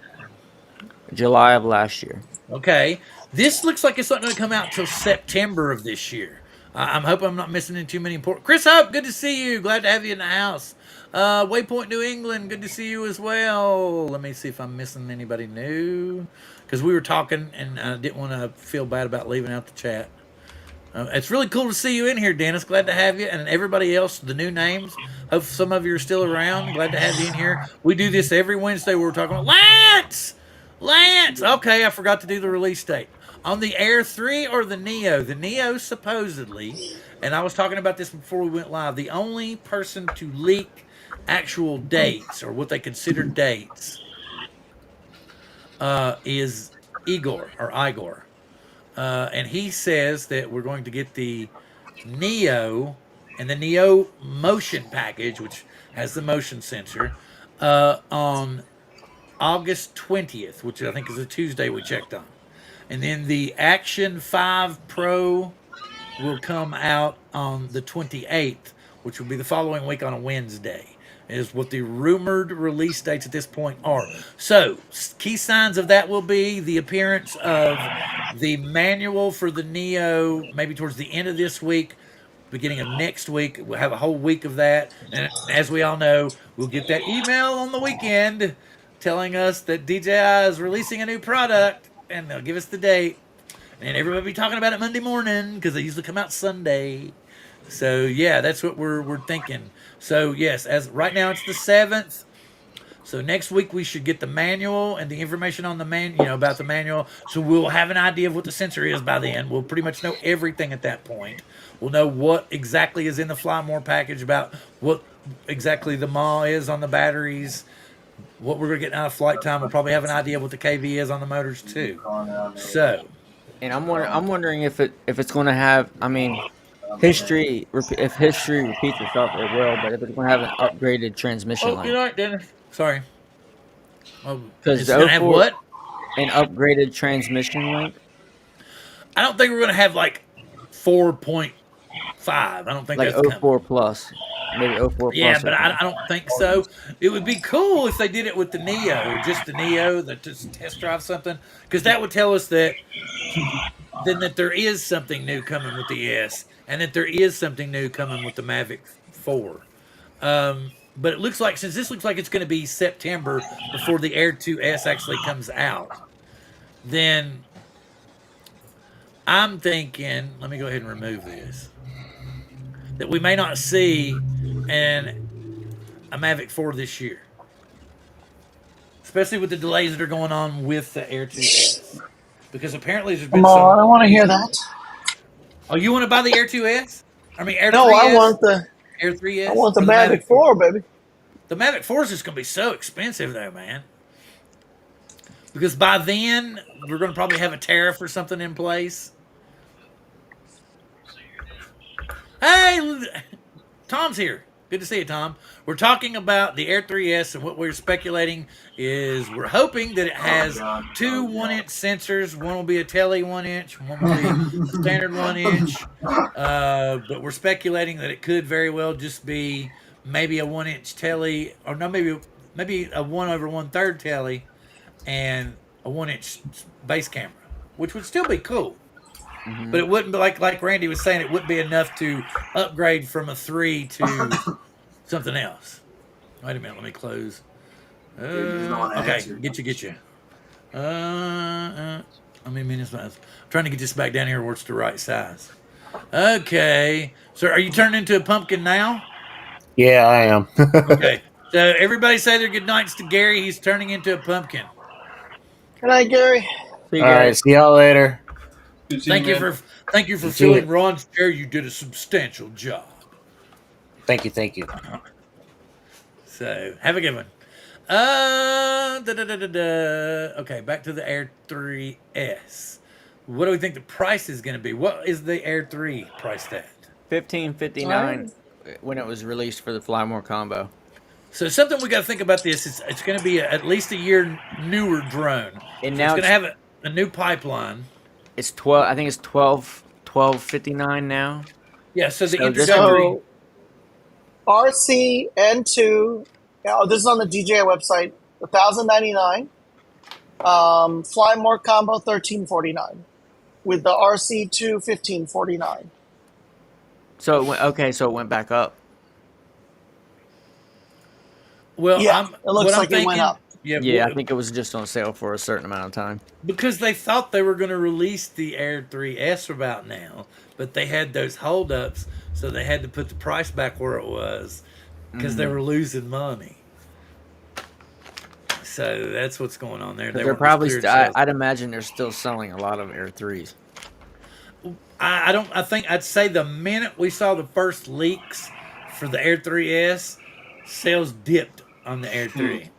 July of last year. Okay, this looks like it's not going to come out till September of this year. I'm hoping I'm not missing in too many important. Chris Hope, good to see you. Glad to have you in the house. Waypoint New England, good to see you as well. Let me see if I'm missing anybody new, because we were talking and I didn't want to feel bad about leaving out the chat. It's really cool to see you in here, Dennis. Glad to have you, and everybody else. The new names. Hope some of you are still around. Glad to have you in here. We do this every Wednesday. We're talking about Lance. Okay, I forgot to do the release date on the Air 3 or the Neo. The Neo supposedly, and I was talking about this before we went live. The only person to leak actual dates, or what they consider dates, is Igor. And he says that we're going to get the Neo and the Neo motion package, which has the motion sensor, on August 20th, which I think is a Tuesday we checked on. And then the Action 5 Pro will come out on the 28th, which will be the following week on a Wednesday, is what the rumored release dates at this point are. So, key signs of that will be the appearance of the manual for the Neo, maybe towards the end of this week, beginning of next week. We'll have a whole week of that. And as we all know, we'll get that email on the weekend telling us that DJI is releasing a new product, and they'll give us the date. And everybody will be talking about it Monday morning because they usually come out Sunday. So yeah, that's what we're thinking. So yes, as right now it's the 7th. So next week we should get the manual and the information on the about the manual. So we'll have an idea of what the sensor is by then. We'll pretty much know everything at that point. We'll know what exactly is in the Fly More package, about what exactly the mAh is on the batteries, what we're gonna get out of flight time. We'll probably have an idea of what the KV is on the motors too. So. And I'm wondering if it's going to have. I mean, if history repeats itself, it will. But if it's going to have an upgraded transmission Oh, line. you know what, Dennis? Sorry. Because it's gonna have what? An upgraded transmission link. I don't think we're gonna have like 4.5. I don't think like that's 04 plus, maybe 04 plus. Yeah, but I don't think so. It would be cool if they did it with the Neo, just the Neo, that just test drive something, because that would tell us that that there is something new coming with the S, and that there is something new coming with the Mavic 4. But it looks like, since this looks like it's going to be September before the Air 2S actually comes out, then I'm thinking, let me go ahead and remove this, that we may not see a Mavic 4 this year. Especially with the delays that are going on with the Air 2S. Because apparently there's been I don't want to hear that. Oh, you want to buy the Air 2S? I mean, Air 3S? No, I want the Air 3S? I want the Mavic 4, baby. The Mavic 4 is just going to be so expensive, though, man. Because by then, we're going to probably have a tariff or something in place. Hey, Tom's here. Good to see you, Tom. We're talking about the Air 3S, and what we're speculating is we're hoping that it has two 1-inch sensors. One will be a tele 1-inch, one will be a standard 1-inch. But we're speculating that it could very well just be maybe a 1-inch tele, or no, maybe a 1/1/3 tele and a 1-inch base camera, which would still be cool. Mm-hmm. But it wouldn't be like Randy was saying, it wouldn't be enough to upgrade from a 3 to something else. Wait a minute, let me close. Okay, get you. I mean, I'm trying to get this back down here where it's the right size. Okay, so are you turning into a pumpkin now? Yeah, I am. Okay, so everybody say their good nights to Gary. He's turning into a pumpkin. Good night, Gary. All right, see y'all later. Thank you for filling Ron's chair. You did a substantial job. Thank you. So have a good one. Okay, back to the Air 3S. What do we think the price is going to be? What is the Air 3 priced at? $1,559 when it was released for the Fly More combo. So something we got to think about this is it's going to be at least a year newer drone. And so now it's going to have a new pipeline. It's 12. I think it's 12.59 now. Yeah. So the introductory. RC N2. This is on the DJI website. $1,099. Fly More combo $1,349. With the RC2 $1,549. So it went back up. Well, yeah, it looks like it went up. Yeah, I think it was just on sale for a certain amount of time. Because they thought they were going to release the Air 3S about now, but they had those holdups, so they had to put the price back where it was because they were losing money. So that's what's going on there. They're probably. I'd imagine they're still selling a lot of Air 3s. I think I'd say the minute we saw the first leaks for the Air 3S, sales dipped on the Air 3.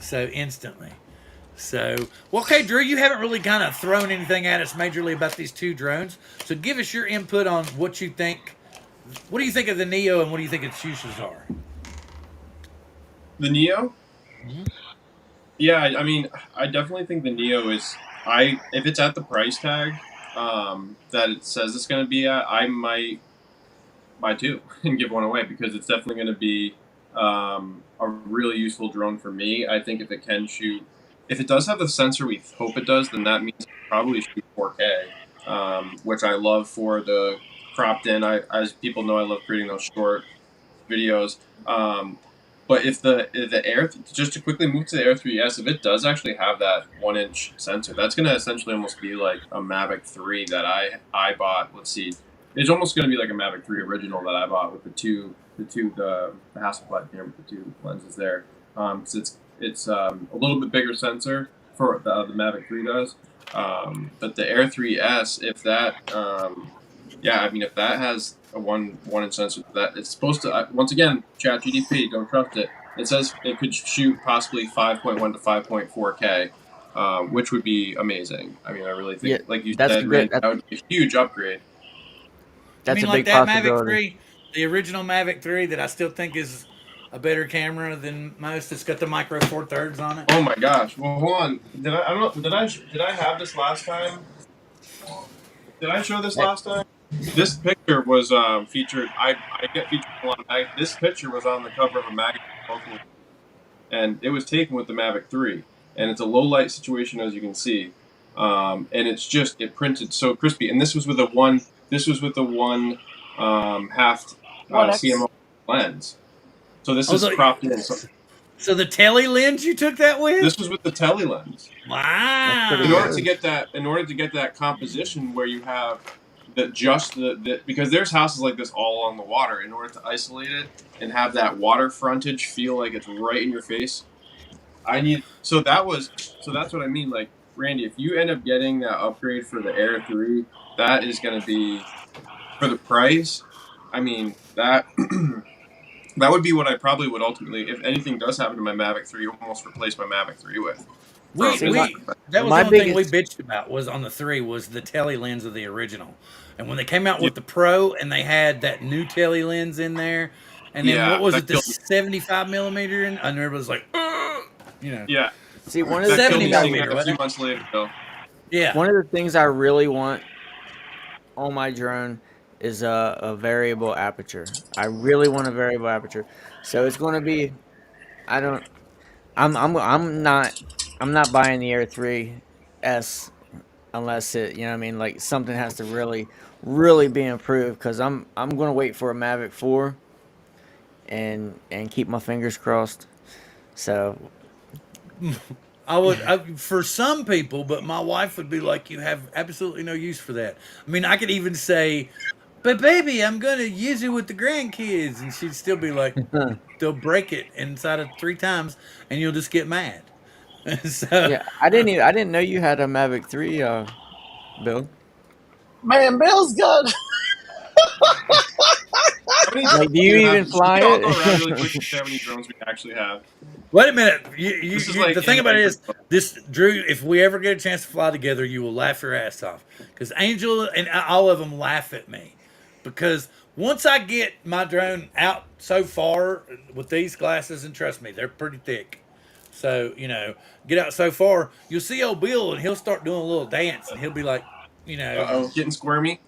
So instantly. So, well, okay, Drew, you haven't really kind of thrown anything at us majorly about these two drones. So give us your input on what you think. What do you think of the Neo, and what do you think its uses are? The Neo? Mm-hmm. Yeah, I mean, I definitely think the Neo is if it's at the price tag that it says it's going to be at, I might buy two and give one away, because it's definitely going to be a really useful drone for me. I think if it can shoot, if it does have the sensor we hope it does, then that means it can probably shoot 4K, which I love for the cropped in. As people know, I love creating those short videos. But if the Air, just to quickly move to the Air 3S, if it does actually have that 1-inch sensor, that's going to essentially almost be like a Mavic 3 that I bought. Let's see, it's almost going to be like a Mavic 3 original that I bought with the Hasselblad camera with the two lenses there. Because it's a little bit bigger sensor for the Mavic 3 does. But the Air 3S, if that, if that has a 1-inch sensor, that it's supposed to, once again, ChatGPT, don't trust it. It says it could shoot possibly 5.1 to 5.4K, which would be amazing. I mean, I really think, like you said, Randy, that would be a huge upgrade. That's like that Mavic 3, the original Mavic 3 that I still think is a better camera than most. It's got the micro four thirds on it. Oh my gosh! Well, hold on. Did I have this last time? Did I show this last time? This picture was featured. I get featured a lot. This picture was on the cover of a magazine locally, and it was taken with the Mavic 3. And it's a low light situation, as you can see. And it's just, it printed so crispy. And this was with a one. This was with the half CMO lens. So this is cropped in. So the tele lens you took that with? This was with the tele lens. Wow! In order to get that composition where you have because there's houses like this all along the water. In order to isolate it and have that water frontage feel like it's right in your face, so that's what I mean. Like, Randy, if you end up getting that upgrade for the Air 3, that is going to be, for the price, I mean, that that would be what I probably would ultimately, if anything does happen to my Mavic 3, almost replace my Mavic 3 with. That was the only thing we bitched about was on the 3 was the tele lens of the original. And when they came out with the Pro and they had that new tele lens in there, and then what was it, the 75 millimeter? And everybody was like, Yeah. See, one of the 70 millimeter. A few months later, though. Yeah. One of the things I really want on my drone is a variable aperture. I really want a variable aperture. So it's going to be, I'm not buying the Air 3S unless it, you know what I mean, like something has to really, really be improved, because I'm going to wait for a Mavic 4 and keep my fingers crossed. So I would, for some people, but my wife would be like, you have absolutely no use for that. I mean, I could even say, but baby, I'm going to use it with the grandkids. And she'd still be like, they'll break it inside of 3 times and you'll just get mad. So, yeah, I didn't know you had a Mavic 3, Bill. Man, Bill's good. Like, do you even fly it? Really quick to say how many drones we actually have. Wait a minute. The thing about it is, this, Drew, if we ever get a chance to fly together, you will laugh your ass off. Because Angel and all of them laugh at me. Because once I get my drone out so far with these glasses, and trust me, they're pretty thick. So, get out so far, you'll see old Bill, and he'll start doing a little dance, and he'll be like, getting squirmy.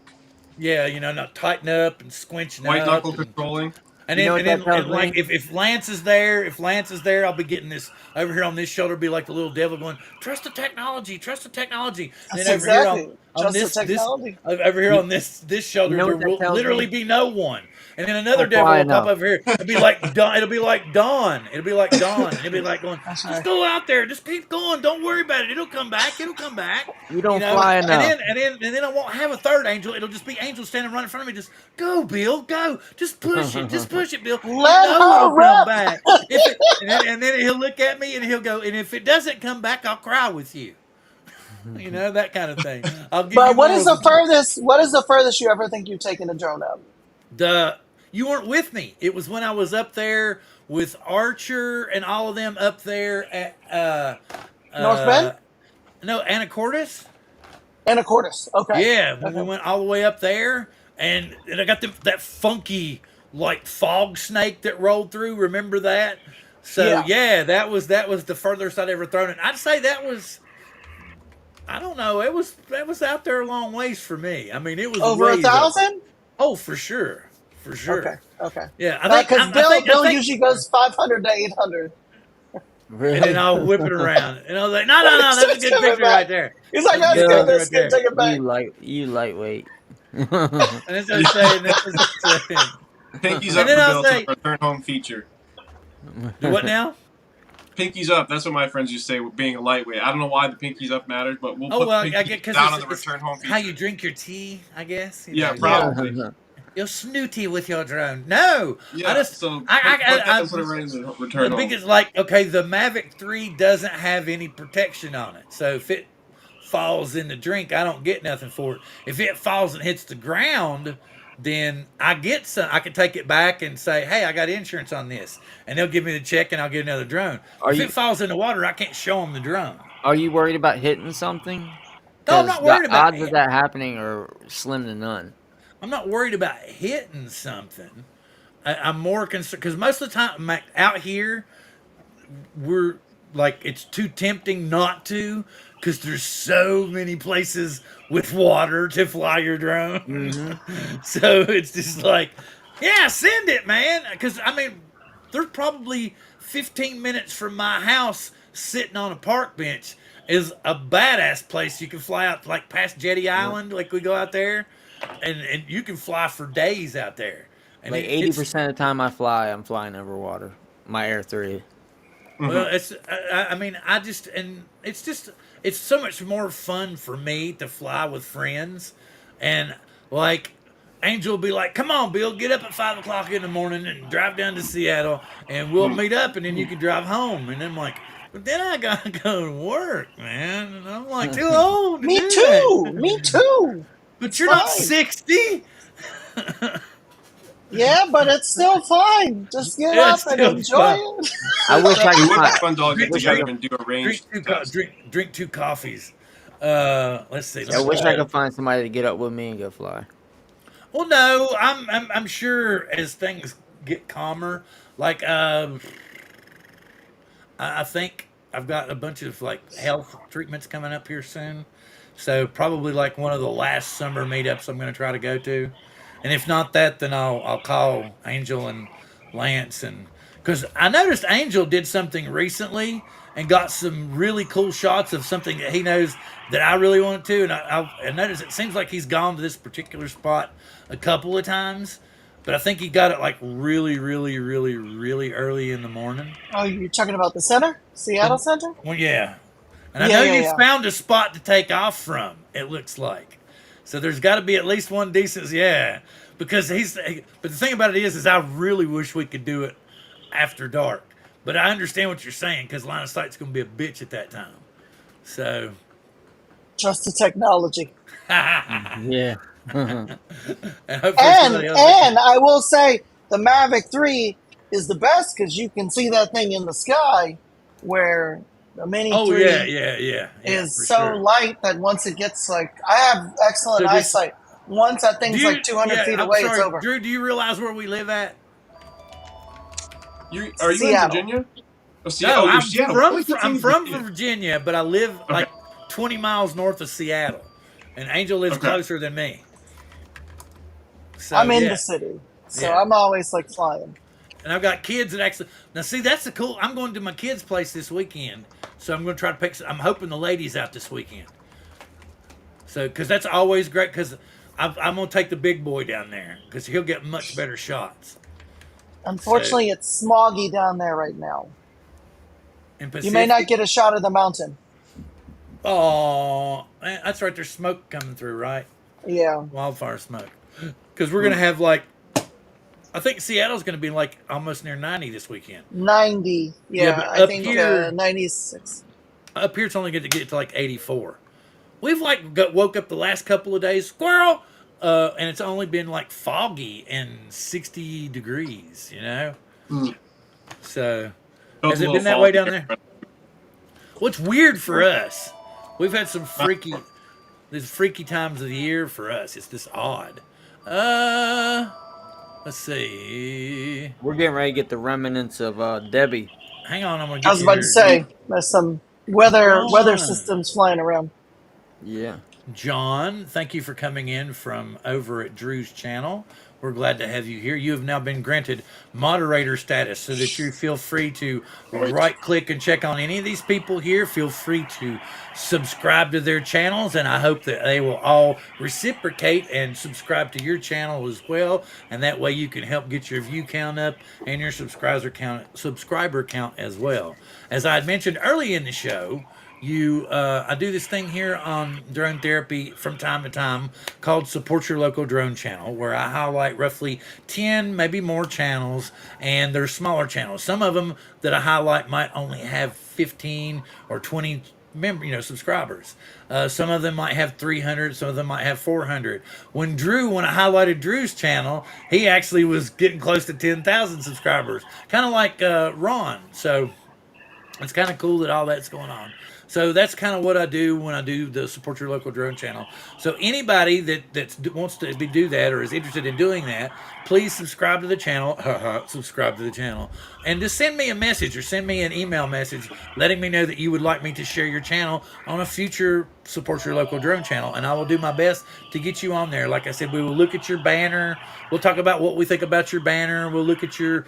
Yeah, not tighten up and squinching White up. knuckle controlling. And then like if Lance is there, I'll be getting this over here on this shoulder, be like the little devil going, trust the technology. And then over here on this shoulder, there will literally be no one. And then another devil will pop over here. It'll be like Dawn. It'll be like Dawn. And it'll be like going, just go out there, just keep going. Don't worry about it. It'll come back. You don't fly enough. And then I won't have a third angel. It'll just be Angel standing right in front of me. Just go, Bill, go. Just push it. Just push it, Bill. Let her come back. And then he'll look at me and he'll go, and if it doesn't come back, I'll cry with you. That kind of thing. But what is the furthest you ever think you've taken a drone out? You weren't with me. It was when I was up there with Archer and all of them up there at North Bend? No, Anacortes. Anacortes. Okay. Yeah, when we went all the way up there, and I got that funky like fog snake that rolled through. Remember that? So yeah, that was the furthest I'd ever thrown it. I'd say that was I don't know. It was out there a long ways for me. I mean, it was Over ways up. 1,000? Oh, for sure, for Okay, sure. okay. Yeah, Because I Bill think, usually goes 500 to 800. and then Really? I'll whip it around, and I was like, no, no, no, that's a It's good coming picture back. right there. He's like, That's a that's good good, picture that's right good. there. Take it back. You lightweight. And that's what I'm saying. That's what I'm saying. Pinkies And up then for I'll Bill to say, the return home feature. do what now? Pinkies up. That's what my friends used to say, being a lightweight. I don't know why the pinkies up matters, but we'll Oh put well, the I pinkies get because down on the it's return home how feature. you drink your tea, I guess. You Yeah, know, probably. you're snooty with your drone. No, Yeah, I just so put I that I, and put it right in the the return home. biggest like okay, the Mavic 3 doesn't have any protection on it, so if it falls in the drink, I don't get nothing for it. If it falls and hits the ground, then I get some. I can take it back and say, "Hey, I got insurance on this," and they'll give me the check, and I'll get another drone. Are If you it falls in the water, I can't show them the drone. are you worried about hitting something? No, I'm Because not the worried about odds of that happening are slim to none. I'm not worried about hitting something. I'm more concerned because most of the time out here, we're like it's too tempting not to because there's so many places with water to fly your drone. Mm-hmm. So it's just like, yeah, send it, man. Because I mean, there's probably 15 minutes from my house sitting on a park bench is a badass place you can fly out like past Jetty Island, like we go out there, and you can fly for days out there. And Like it's 80% of the time I fly, I'm flying over water. My Air 3. well, it's I mean I just and it's so much more fun for me to fly with friends, and like Angel will be like, "Come on, Bill, get up at 5 o'clock in the morning and drive down to Seattle, and we'll meet up, and then you can drive home." And I'm like, "But then I gotta go to work, man," and I'm like, "Too old to Me do too. that." Me too. But It's you're not fine. 60. Yeah, but it's still fine. Just get Yeah, up it's and still enjoy fun. it. I wish I It could would be find. fun to all get wish I together could, and do a range test. Drink 2 coffees. Let's see. I Let's wish I see. could find somebody to get up with me and go fly. Well, no, I'm sure as things get calmer, like I think I've got a bunch of like health treatments coming up here soon, so probably like one of the last summer meetups I'm going to try to go to, and if not that, then I'll call Angel and Lance and because I noticed Angel did something recently and got some really cool shots of something that he knows that I really want to, and I noticed it seems like he's gone to this particular spot a couple of times, but I think he got it like really, really, really, really early in the morning. Oh, you're talking about the center? Seattle Center? Well, yeah, and I Yeah, know yeah, you yeah. found a spot to take off from. It looks like, so there's got to be at least one decent, yeah. Because but the thing about it is I really wish we could do it after dark. But I understand what you're saying because line of sight's going to be a bitch at that time. So, Trust the technology. and Yeah. hopefully somebody else. And I will say the Mavic 3 is the best because you can see that thing in the sky where the Mini Oh 3 yeah, is for so sure. light that once it gets like I have excellent So this- eyesight. Once that thing's like 200 feet I'm away, sorry, it's over. Drew, do you realize where we live at? Are you Seattle. in Virginia? Oh, No, Seattle. You're I'm Seattle. from What? I'm from Virginia, but I live like 20 miles north of Seattle, and Angel lives Okay. closer than me. So, I'm in yeah. the city, so Yeah. I'm always like flying. And I've got kids that actually now see that's the cool. I'm going to my kids' place this weekend, so I'm going to try to pick. I'm hoping the ladies out this weekend. So because that's always great because I'm going to take the big boy down there because he'll get much better shots. Unfortunately, it's smoggy down there right now. In You Pacific, may not get a shot of the mountain. Oh, that's right. There's smoke coming through, right? Yeah. Wildfire smoke. Because we're going to have like, I think Seattle's going to be like almost near 90 this weekend. 90. Yeah, Yeah, but I up think here- 96. Up here, it's only going to get to like 84. We've like woke up the last couple of days, squirrel, and it's only been like foggy and 60 degrees, you know? So, Felt has a it little been that fall way down here. there? What's weird for us, we've had some these freaky times of the year for us. It's just odd. Let's see. We're getting ready to get the remnants of Debbie. Hang on, I'm gonna get I was about to say, there's some weather Oh. systems flying around. Yeah. John, thank you for coming in from over at Drew's channel. We're glad to have you here. You have now been granted moderator status so that you feel free to right click and check on any of these people here. Feel free to subscribe to their channels, and I hope that they will all reciprocate and subscribe to your channel as well. And that way you can help get your view count up and your subscriber count as well. As I had mentioned early in the show, I do this thing here on Drone Therapy from time to time called Support Your Local Drone Channel, where I highlight roughly 10, maybe more channels, and they're smaller channels. Some of them that I highlight might only have 15 or 20 subscribers. Some of them might have 300, some of them might have 400. When I highlighted Drew's channel, he actually was getting close to 10,000 subscribers, kind of like Ron. So it's kind of cool that all that's going on. So that's kind of what I do when I do the Support Your Local Drone Channel. So anybody that wants to do that or is interested in doing that, please subscribe to the channel. Subscribe to the channel. And just send me a message or send me an email message letting me know that you would like me to share your channel on a future Support Your Local Drone Channel. And I will do my best to get you on there. Like I said, we will look at your banner. We'll talk about what we think about your banner. We'll look at your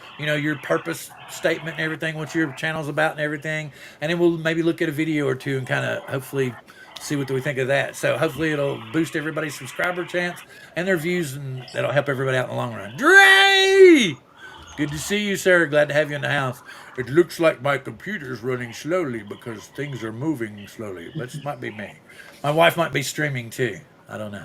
purpose statement and everything, what your channel's about and everything. And then we'll maybe look at a video or two and kind of hopefully see what we think of that. So hopefully it'll boost everybody's subscriber chance and their views, and that'll help everybody out in the long run. Dre! Good to see you, sir. Glad to have you in the house. It looks like my computer's running slowly because things are moving slowly. That might be me. My wife might be streaming too. I don't know.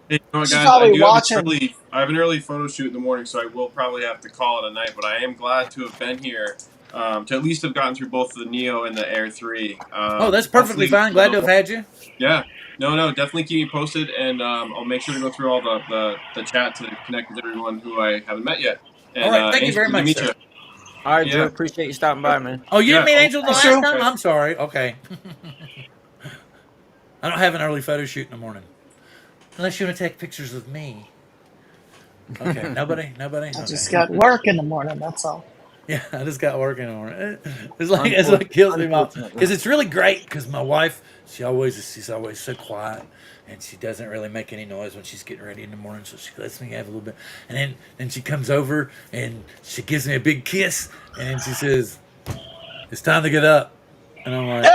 Hey, you know what, She's guys, probably watching. I have an early photo shoot in the morning, so I will probably have to call it a night. But I am glad to have been here, to at least have gotten through both the Neo and the Air 3. That's perfectly fine. Glad to have had you. Yeah. No, definitely keep me posted, and I'll make sure to go through all the chat to connect with everyone who I haven't met yet. And, all right, thank you very much, sir. All right, Drew, appreciate you stopping by, man. Oh, you didn't meet Angel the last time? I'm sorry. Okay. I don't have an early photo shoot in the morning. Unless you want to take pictures of me. Okay, nobody? I just got work in the morning, that's all. Yeah, I just got work in the morning. It's like kills me, because it's really great. Because my wife, she's always so quiet, and she doesn't really make any noise when she's getting ready in the morning. So she lets me have a little bit, and then she comes over and she gives me a big kiss, and then she says, "It's time to get up," and I'm like,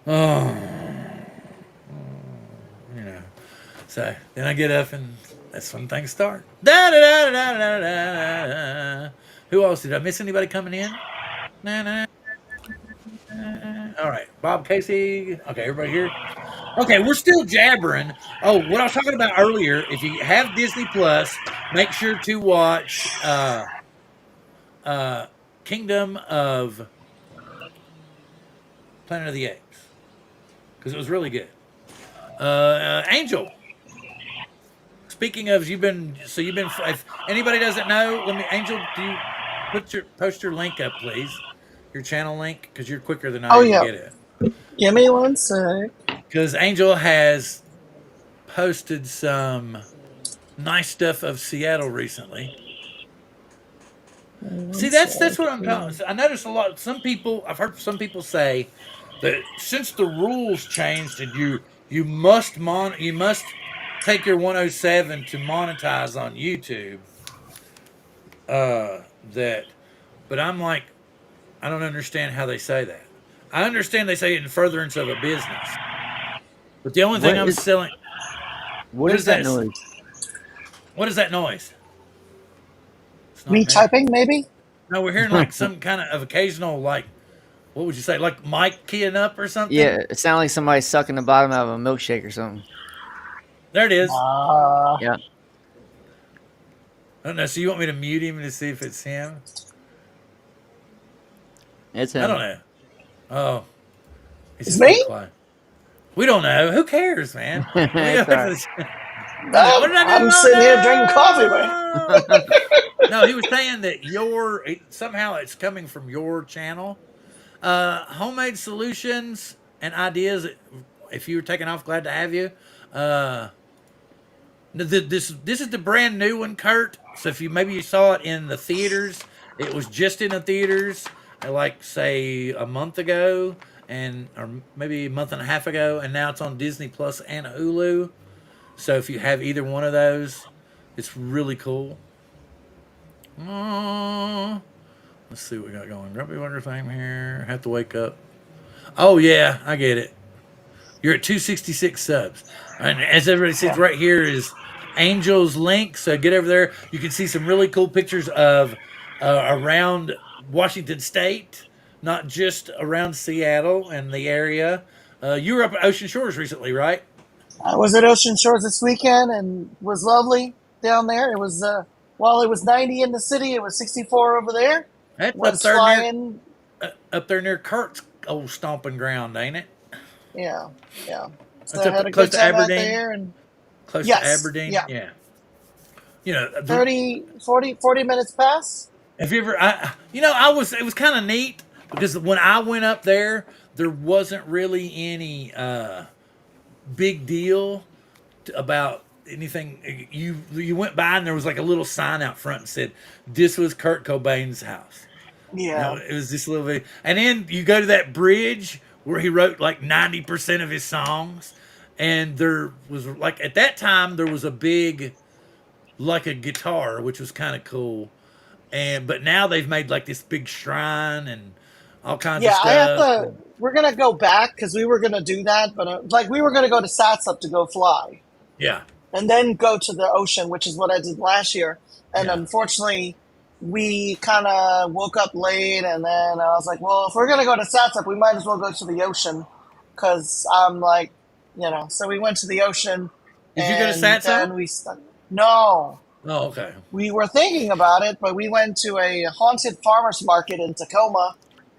oh. So then I get up, and that's when things start. Da, da, da, da, da, da, da. Who else? Did I miss anybody coming in? Nah. All right, Bob Casey. Okay, everybody here? Okay, we're still jabbering. Oh, what I was talking about earlier, if you have Disney Plus, make sure to watch Kingdom of Planet of the Apes, because it was really good. Angel. Speaking of, if anybody doesn't know, Angel, do you post your link up, please? Your channel link, because you're quicker than I can get it. Give me one sec. Because Angel has posted some nice stuff of Seattle recently. See, that's what I'm talking about. I noticed a lot. I've heard some people say that since the rules changed and you must take your 107 to monetize on YouTube. But I'm like, I don't understand how they say that. I understand they say it in furtherance of a business. But the only thing I'm selling. What is that noise? What is that noise? Me typing, maybe? No, we're hearing like some kind of occasional, like, what would you say, like mic keying up or something? Yeah, it sounds like somebody sucking the bottom out of a milkshake or something. There it is. Yeah. I don't know. So you want me to mute him to see if it's him? It's him. I don't know. Oh. It's me? We don't know. Who cares, man? I'm sitting here drinking coffee, man. No, he was saying that somehow it's coming from your channel. Homemade solutions and ideas. If you were taking off, glad to have you. This is the brand new one, Kurt. So if you saw it in the theaters, it was just in the theaters, like say a month ago, and or maybe a month and a half ago, and now it's on Disney Plus and Hulu. So if you have either one of those, it's really cool. Uh, let's see what we got going. Grumpy Wonder thing here. Have to wake up. Oh yeah, I get it. You're at 266 subs, and as everybody sees right here is Angel's link. So get over there. You can see some really cool pictures of around Washington State, not just around Seattle and the area. You were up at Ocean Shores recently, right? I was at Ocean Shores this weekend and was lovely down there. It was while it was 90 in the city, it was 64 over there. That's Was flying. up there near Kurt's old stomping ground, ain't it? Yeah, yeah. So That's I had up a close good to time out Aberdeen. there, and Close to yes, Aberdeen, yeah. yeah. You know, 40 minutes past. have you ever? I was. It was kind of neat because when I went up there, there wasn't really any big deal about anything. You went by and there was like a little sign out front and said this was Kurt Cobain's house. Yeah, It was just a little bit. And then you go to that bridge where he wrote like 90% of his songs, and there was like at that time there was a big like a guitar, which was kind of cool. And but now they've made like this big shrine and all kinds of yeah. I have stuff. to. We're gonna go back because we were gonna do that, but like we were gonna go to Satsup to go fly, Yeah, and then go to the ocean, which is what I did last year. And yeah, unfortunately, we kind of woke up late, and then I was like, well, if we're gonna go to Satsup, we might as well go to the ocean, because I'm like, So we went to the ocean, did you go to and Satsa? then no, Oh, okay. we were thinking about it, but we went to a haunted farmers market in Tacoma,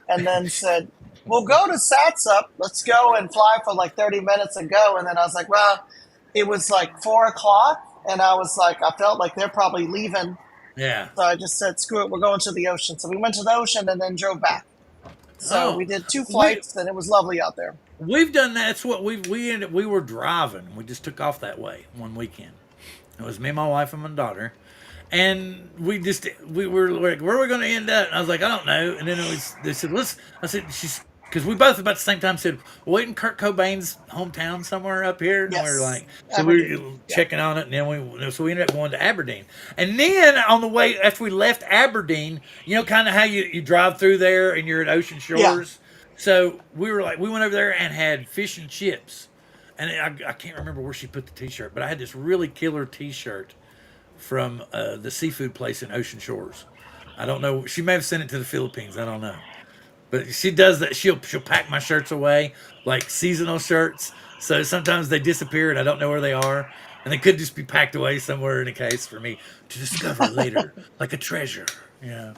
and then said, we'll go to Satsup. Let's go and fly for like 30 minutes and go. And then I was like, well, it was like 4 o'clock, and I was like, I felt like they're probably leaving. Yeah. So I just said, screw it, we're going to the ocean. So we went to the ocean and then drove back. So Oh, we did 2 we flights, and it was lovely out there. we've done that. That's what we were driving. We just took off that way one weekend. It was me, my wife, and my daughter, and we were like, where are we going to end up? And I was like, I don't know. And then they said, let's. I said, she's because we both about the same time said, well, in Kurt Cobain's hometown somewhere up here, and we were Yes, like, so we Aberdeen. were Yeah. checking on it, and then we ended up going to Aberdeen, and then on the way after we left Aberdeen, kind of how you drive through there and you're at Ocean Yeah. Shores, so we went over there and had fish and chips, and I can't remember where she put the T-shirt, but I had this really killer T-shirt from the seafood place in Ocean Shores. I don't know. She may have sent it to the Philippines. I don't know. But she does that. She'll pack my shirts away like seasonal shirts. So sometimes they disappear and I don't know where they are, and they could just be packed away somewhere in a case for me to discover later, like a treasure. Yeah.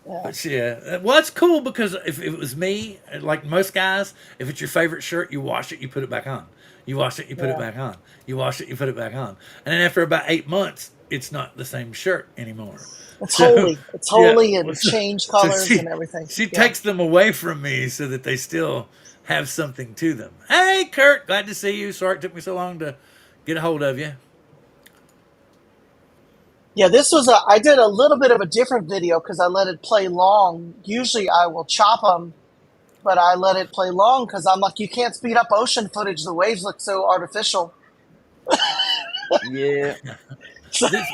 Yeah. But yeah, well, it's cool because if it was me, like most guys, if it's your favorite shirt, you wash it, you put it back on. You wash it, you put it Yeah. back on. You wash it, you put it back on. And then after about 8 months, it's not the same shirt anymore. It's So holy. It's yeah, holy and change so colors and everything. she Yeah. takes them away from me so that they still have something to them. Hey, Kurt, glad to see you. Sorry it took me so long to get a hold of you. Yeah, I did a little bit of a different video because I let it play long. Usually I will chop them, but I let it play long because I'm like, you can't speed up ocean footage. The waves look so artificial. Yeah. So, This,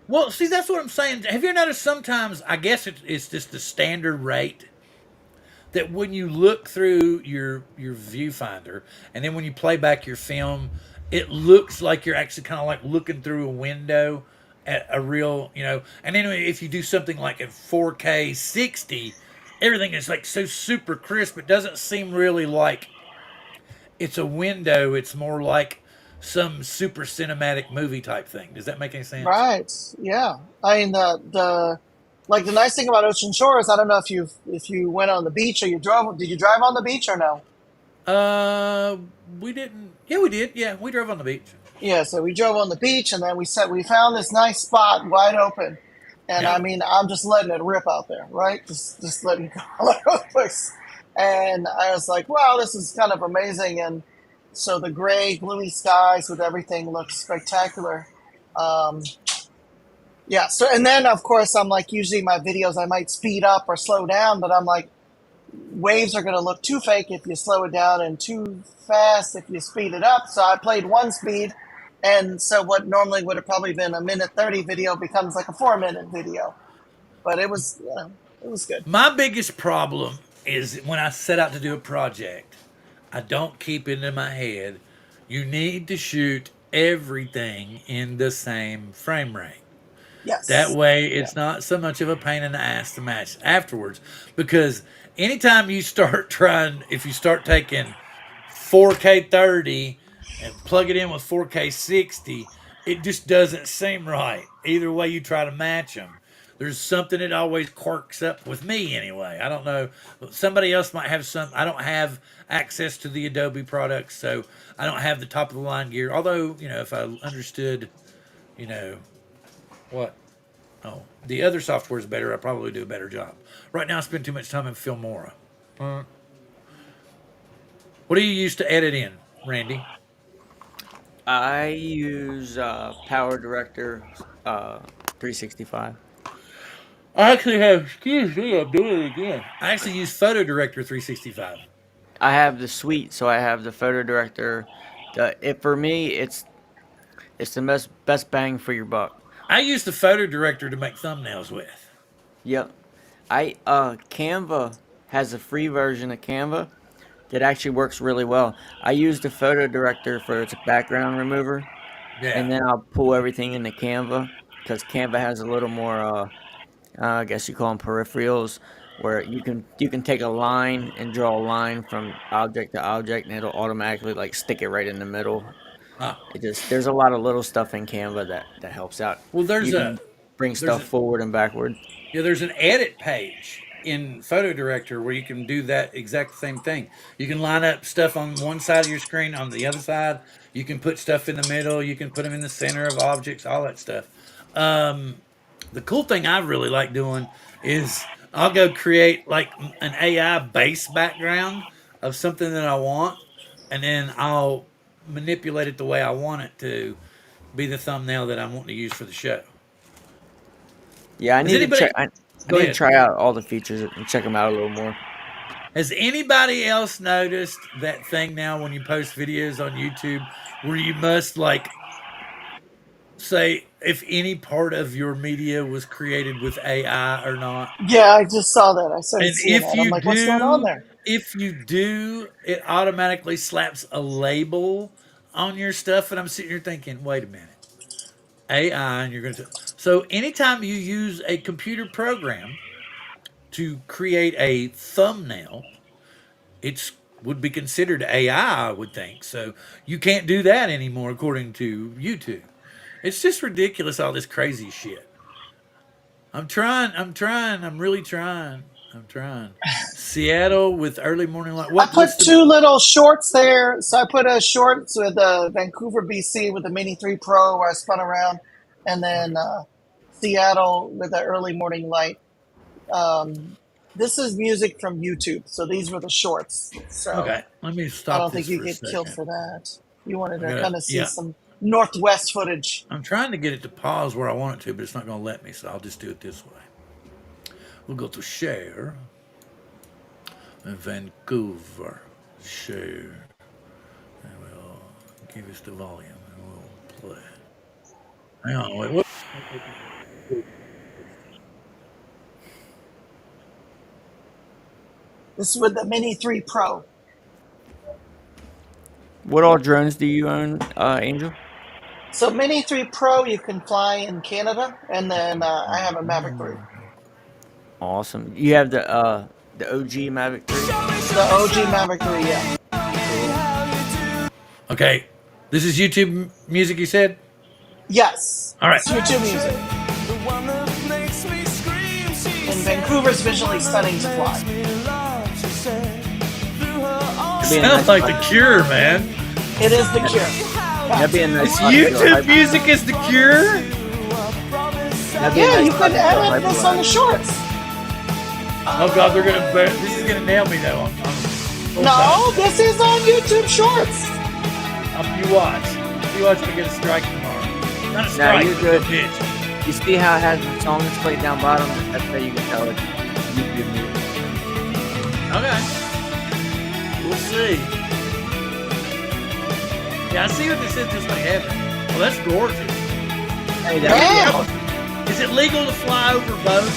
well, see, that's what I'm saying. Have you noticed sometimes, I guess it's just the standard rate, that when you look through your viewfinder and then when you play back your film, it looks like you're actually kind of like looking through a window at a real, and then if you do something like in 4K 60, everything is like so super crisp. It doesn't seem really like it's a window. It's more like some super cinematic movie type thing. Does that make any sense? right. Yeah. I mean, the nice thing about Ocean Shores, I don't know if you went on the beach or did you drive on the beach or no? We didn't. Yeah, we did. Yeah, we drove on the beach. Yeah, so we drove on the beach, and then we found this nice spot wide open, and Yeah. I mean, I'm just letting it rip out there, right? Just letting it go all over the place. And I was like, wow, this is kind of amazing. And so the gray, bluey skies with everything looks spectacular. Um, yeah. So, and then of course, I'm like, usually my videos I might speed up or slow down, but I'm like, waves are going to look too fake if you slow it down and too fast if you speed it up. So I played one speed, and so what normally would have probably been a minute 30 video becomes like a 4-minute video. But it was, it was good. My biggest problem is when I set out to do a project, I don't keep it in my head. You need to shoot everything in the same frame rate. Yes. That way, it's not so much of a pain in the ass to match afterwards. Because anytime you start trying, if you start taking 4K 30 and plug it in with 4K 60, it just doesn't seem right. Either way you try to match them. There's something that always quirks up with me anyway. I don't know. Somebody else might have some. I don't have access to the Adobe products, so I don't have the top of the line gear. Although, if I understood, what? Oh, the other software is better. I probably do a better job. Right now, I spend too much time in Filmora. What do you use to edit in, Randy? I use Power Director 365. I actually have, excuse me, I'm doing it again. I actually use Photo Director 365. I have the suite, so I have the Photo Director. For me, it's the best bang for your buck. I use the Photo Director to make thumbnails with. Yep. Canva has a free version of Canva that actually works really well. I use the Photo Director for its background remover, and then I'll pull everything into Canva because Canva has a little more, I guess you call them peripherals, where you can take a line and draw a line from object to object, and it'll automatically stick it right in the middle. There's a lot of little stuff in Canva that helps out. Well, bring stuff forward and backward. Yeah, there's an edit page in Photo Director where you can do that exact same thing. You can line up stuff on one side of your screen, on the other side. You can put stuff in the middle. You can put them in the center of objects, all that stuff. The cool thing I really like doing is I'll go create an AI base background of something that I want, and then I'll manipulate it the way I want it to be the thumbnail that I'm wanting to use for the show. Yeah, I need to try out all the features and check them out a little more. Has anybody else noticed that thing now when you post videos on YouTube where you must say if any part of your media was created with AI or not? Yeah, I just saw that. I started seeing that. I'm like, what's going on there? If you do, it automatically slaps a label on your stuff, and I'm sitting here thinking, wait a minute. AI, and you're going to... So anytime you use a computer program to create a thumbnail, it would be considered AI, I would think. So you can't do that anymore, according to YouTube. It's just ridiculous, all this crazy shit. I'm really trying. Seattle with early morning light. I put two little shorts there. So I put a shorts with Vancouver, BC with the Mini 3 Pro where I spun around, and then Seattle with the early morning light. This is music from YouTube, so these were the shorts. So okay, let me stop. I don't think you get killed for that. You wanted to kind of see some Northwest footage. I'm trying to get it to pause where I want it to, but it's not going to let me, so I'll just do it this way. We'll go to share. And Vancouver. Share. And we'll give us the volume and we'll play. Hang on, wait. What? This is with the Mini 3 Pro. What all drones do you own, Angel? So Mini 3 Pro you can fly in Canada, and then I have a Mavic 3. Awesome. You have the OG Mavic 3? The OG Mavic 3, yeah. Okay, this is YouTube music, you said? Yes. All right. It's YouTube music. And Vancouver's visually stunning to fly. Sounds like The Cure, man. It is The Cure. That'd be a nice YouTube music is The Cure? Yeah, you could edit this on the shorts. Oh God, this is gonna nail me though. No, this is on YouTube Shorts. You watch me get a strike tomorrow. Not a strike, you're good. A bitch. You see how it has the song that's played down bottom? That's how you can tell it. YouTube music. Okay. We'll see. Yeah, I see what they said this may happen. Well, that's gorgeous. Hey, Is it legal to fly over boats?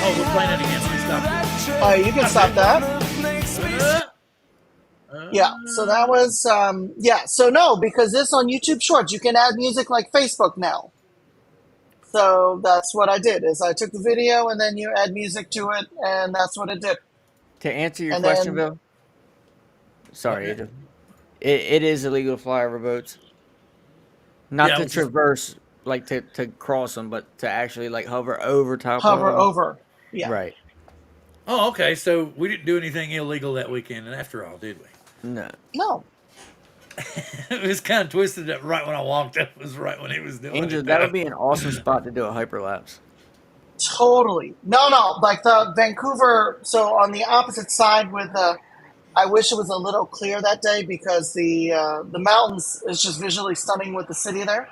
Oh, we're playing it again. Please stop it. You can stop that. Yeah, so that was, so no, because this on YouTube Shorts, you can add music like Facebook now. So that's what I did, is I took the video and then you add music to it, and that's what it did. To answer your And question, then- Bill. Sorry, Adrian. It is illegal to fly over boats. Not Yeah, to which is- traverse, like to cross them, but to actually like hover over top of Hover them. over. Yeah. Right. Oh, okay. So we didn't do anything illegal that weekend, and after all, did we? No. No. It was kind of twisted up right when I walked up. It was right when he was doing Angel, it. that would be an awesome spot to do a hyperlapse. Totally. No, like the Vancouver, so on the opposite side with the, I wish it was a little clear that day because the mountains is just visually stunning with the city there.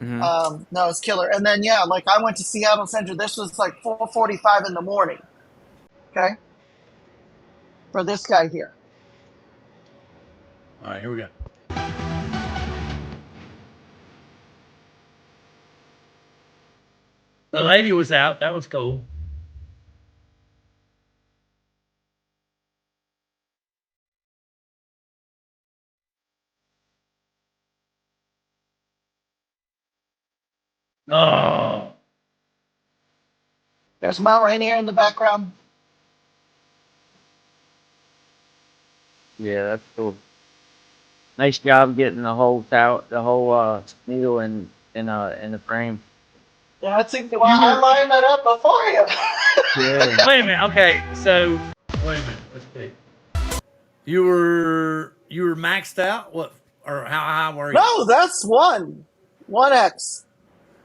Mm-hmm. No, it's killer. And then, yeah, like I went to Seattle Center. This was like 4:45 in the morning. Okay? For this guy here. All right, here we go. The lady was out. That was cool. Oh. There's Mount Rainier in the background. Yeah, that's cool. Nice job getting the whole needle in the frame. Yeah, I think well, I lined that up before you. Yeah. Wait a minute. Okay, so wait a minute. Let's see. You were maxed out. What or how high were you? No, that's 1X.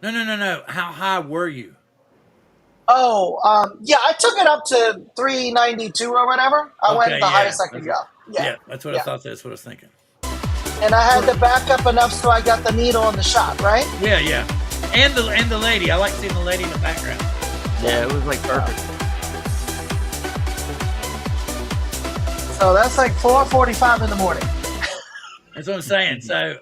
No. How high were you? Oh, yeah, I took it up to 392 or whatever. I went the highest I could go. Yeah, that's what I thought. That's what I was thinking. And I had to back up enough so I got the needle in the shot, right? Yeah. And the lady. I like seeing the lady in the background. Yeah, it was like perfect. So that's like 4:45 in the morning. That's what I'm saying. So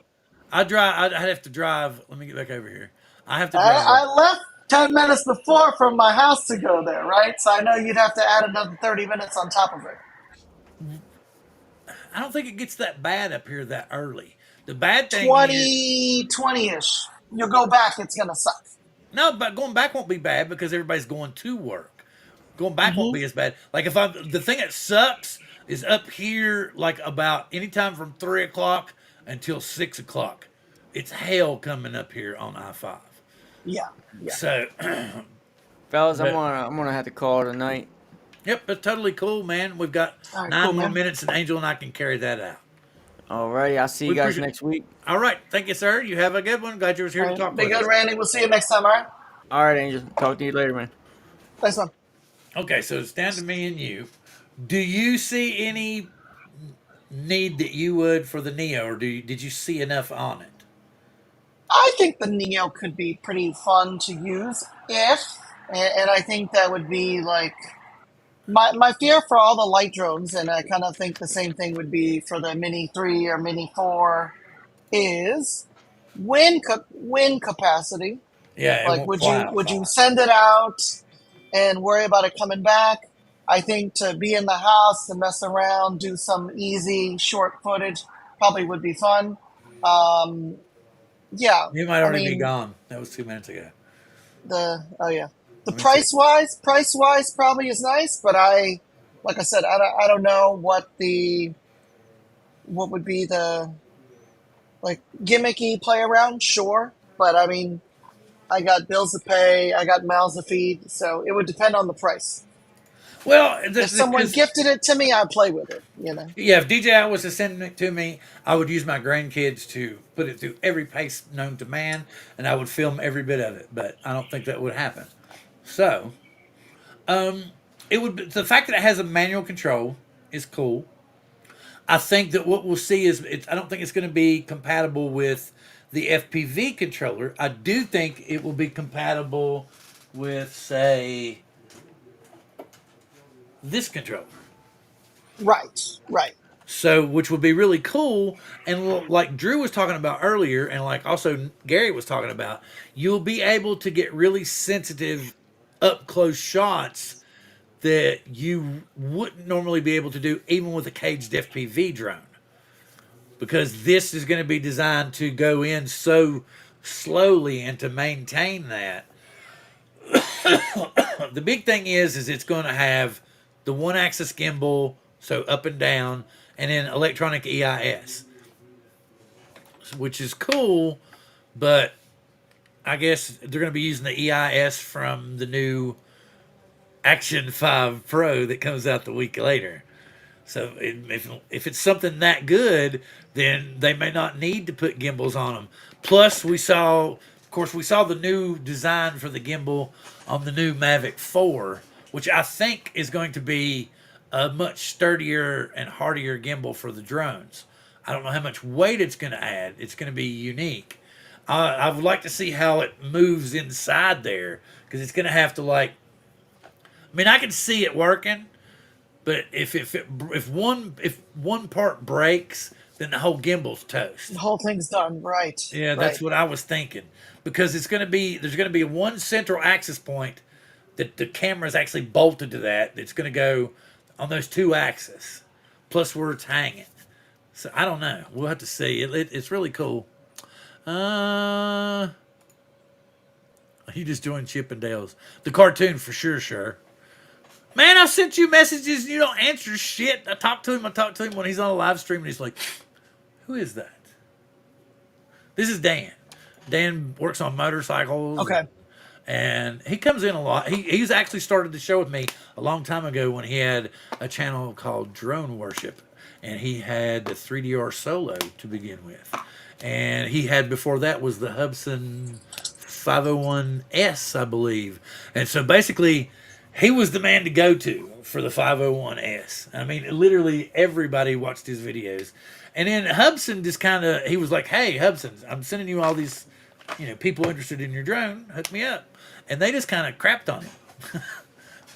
I'd have to drive. Let me get back over here. I have to drive. I left 10 minutes before from my house to go there, right? So I know you'd have to add another 30 minutes on top of it. I don't think it gets that bad up here that early. The bad thing is 20-ish. You'll go back, it's going to suck. no, but going back won't be bad because everybody's going to work. Going back won't be as bad. Like the thing that sucks is up here, like about anytime from 3 o'clock until 6 o'clock. It's hell coming up here on I-5. Yeah. So, Fellas, I'm gonna have to call it a night. yep, that's totally cool, man. We've got All right, 9 cool, more man. minutes, and Angel and I can carry that out. Alrighty, I'll see you We guys appreciate- next week. All right, thank you, sir. You have a good one. Glad you was here to talk Be with good, us. Randy. We'll see you next time, all right? Alright, Angel. Talk to you later, man. Thanks, man. Okay, so it's down to me and you. Do you see any need that you would for the Neo, or did you see enough on it? I think the Neo could be pretty fun to use and I think that would be like my fear for all the light drones, and I kind of think the same thing would be for the Mini 3 or Mini 4, is wind capacity. Yeah, it Like, won't would you send it out and worry about it coming back? I think to be in the house, to mess around, do some easy short footage probably would be fun. Yeah, You might already be mean, gone. That was 2 minutes ago. The Let me price wise probably is nice, but like I said, I don't know what would be the like gimmicky play around. Sure, but I mean, I got bills to pay, I got mouths to feed, so it would depend on the price. Well, If someone gifted it to me, I'd play with it. Yeah, if DJI was to send it to me, I would use my grandkids to put it through every pace known to man, and I would film every bit of it. But I don't think that would happen. So, it would. The fact that it has a manual control is cool. I think that what we'll see is I don't think it's going to be compatible with the FPV controller. I do think it will be compatible with, say, this controller. Right. Right. So, which would be really cool. And like Drew was talking about earlier, and like also Gary was talking about, you'll be able to get really sensitive up close shots that you wouldn't normally be able to do even with a caged FPV drone. Because this is going to be designed to go in so slowly and to maintain that. The big thing is it's going to have the one axis gimbal, so up and down, and then electronic EIS, which is cool, but I guess they're going to be using the EIS from the new Action 5 Pro that comes out the week later. So if it's something that good, then they may not need to put gimbals on them. Plus, we saw the new design for the gimbal on the new Mavic 4, which I think is going to be a much sturdier and hardier gimbal for the drones. I don't know how much weight it's going to add. It's going to be unique. I would like to see how it moves inside there, because it's going to have to I can see it working, but if one part breaks, then the whole gimbal's toast. The whole thing's done. Right. Yeah, that's what I was thinking, because there's going to be one central axis point that the camera's actually bolted to that. It's going to go on those two axes, plus where it's hanging. So I don't know. We'll have to see. It's really cool. He just joined Chippendales. The cartoon for sure. Man, I sent you messages and you don't answer shit. I talk to him when he's on a live stream, and he's like, who is that? This is Dan. Dan works on motorcycles. Okay. And he comes in a lot. He's actually started the show with me a long time ago when he had a channel called Drone Worship. And he had the 3DR Solo to begin with. And he had, before that, was the Hubsan 501S, I believe. And so basically, he was the man to go to for the 501S. I mean, literally everybody watched his videos. And then Hubsan just he was like, hey, Hubsan, I'm sending you all these, people interested in your drone. Hook me up. And they just kind of crapped on him,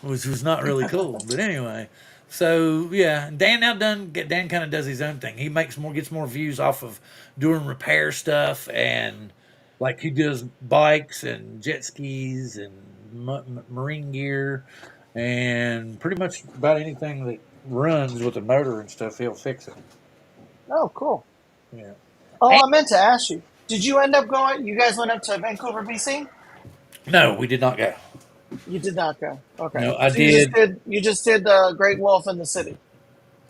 which was not really cool. But anyway, so yeah, Dan kind of does his own thing. He gets more views off of doing repair stuff, and like he does bikes and jet skis and marine gear, and pretty much about anything that runs with a motor and stuff, he'll fix it. Oh, cool. Yeah. Oh, I meant to ask you. Did you end up going? You guys went up to Vancouver, BC? No, we did not go. You did not go. Okay. No, I did. You just did Great Wolf in the city.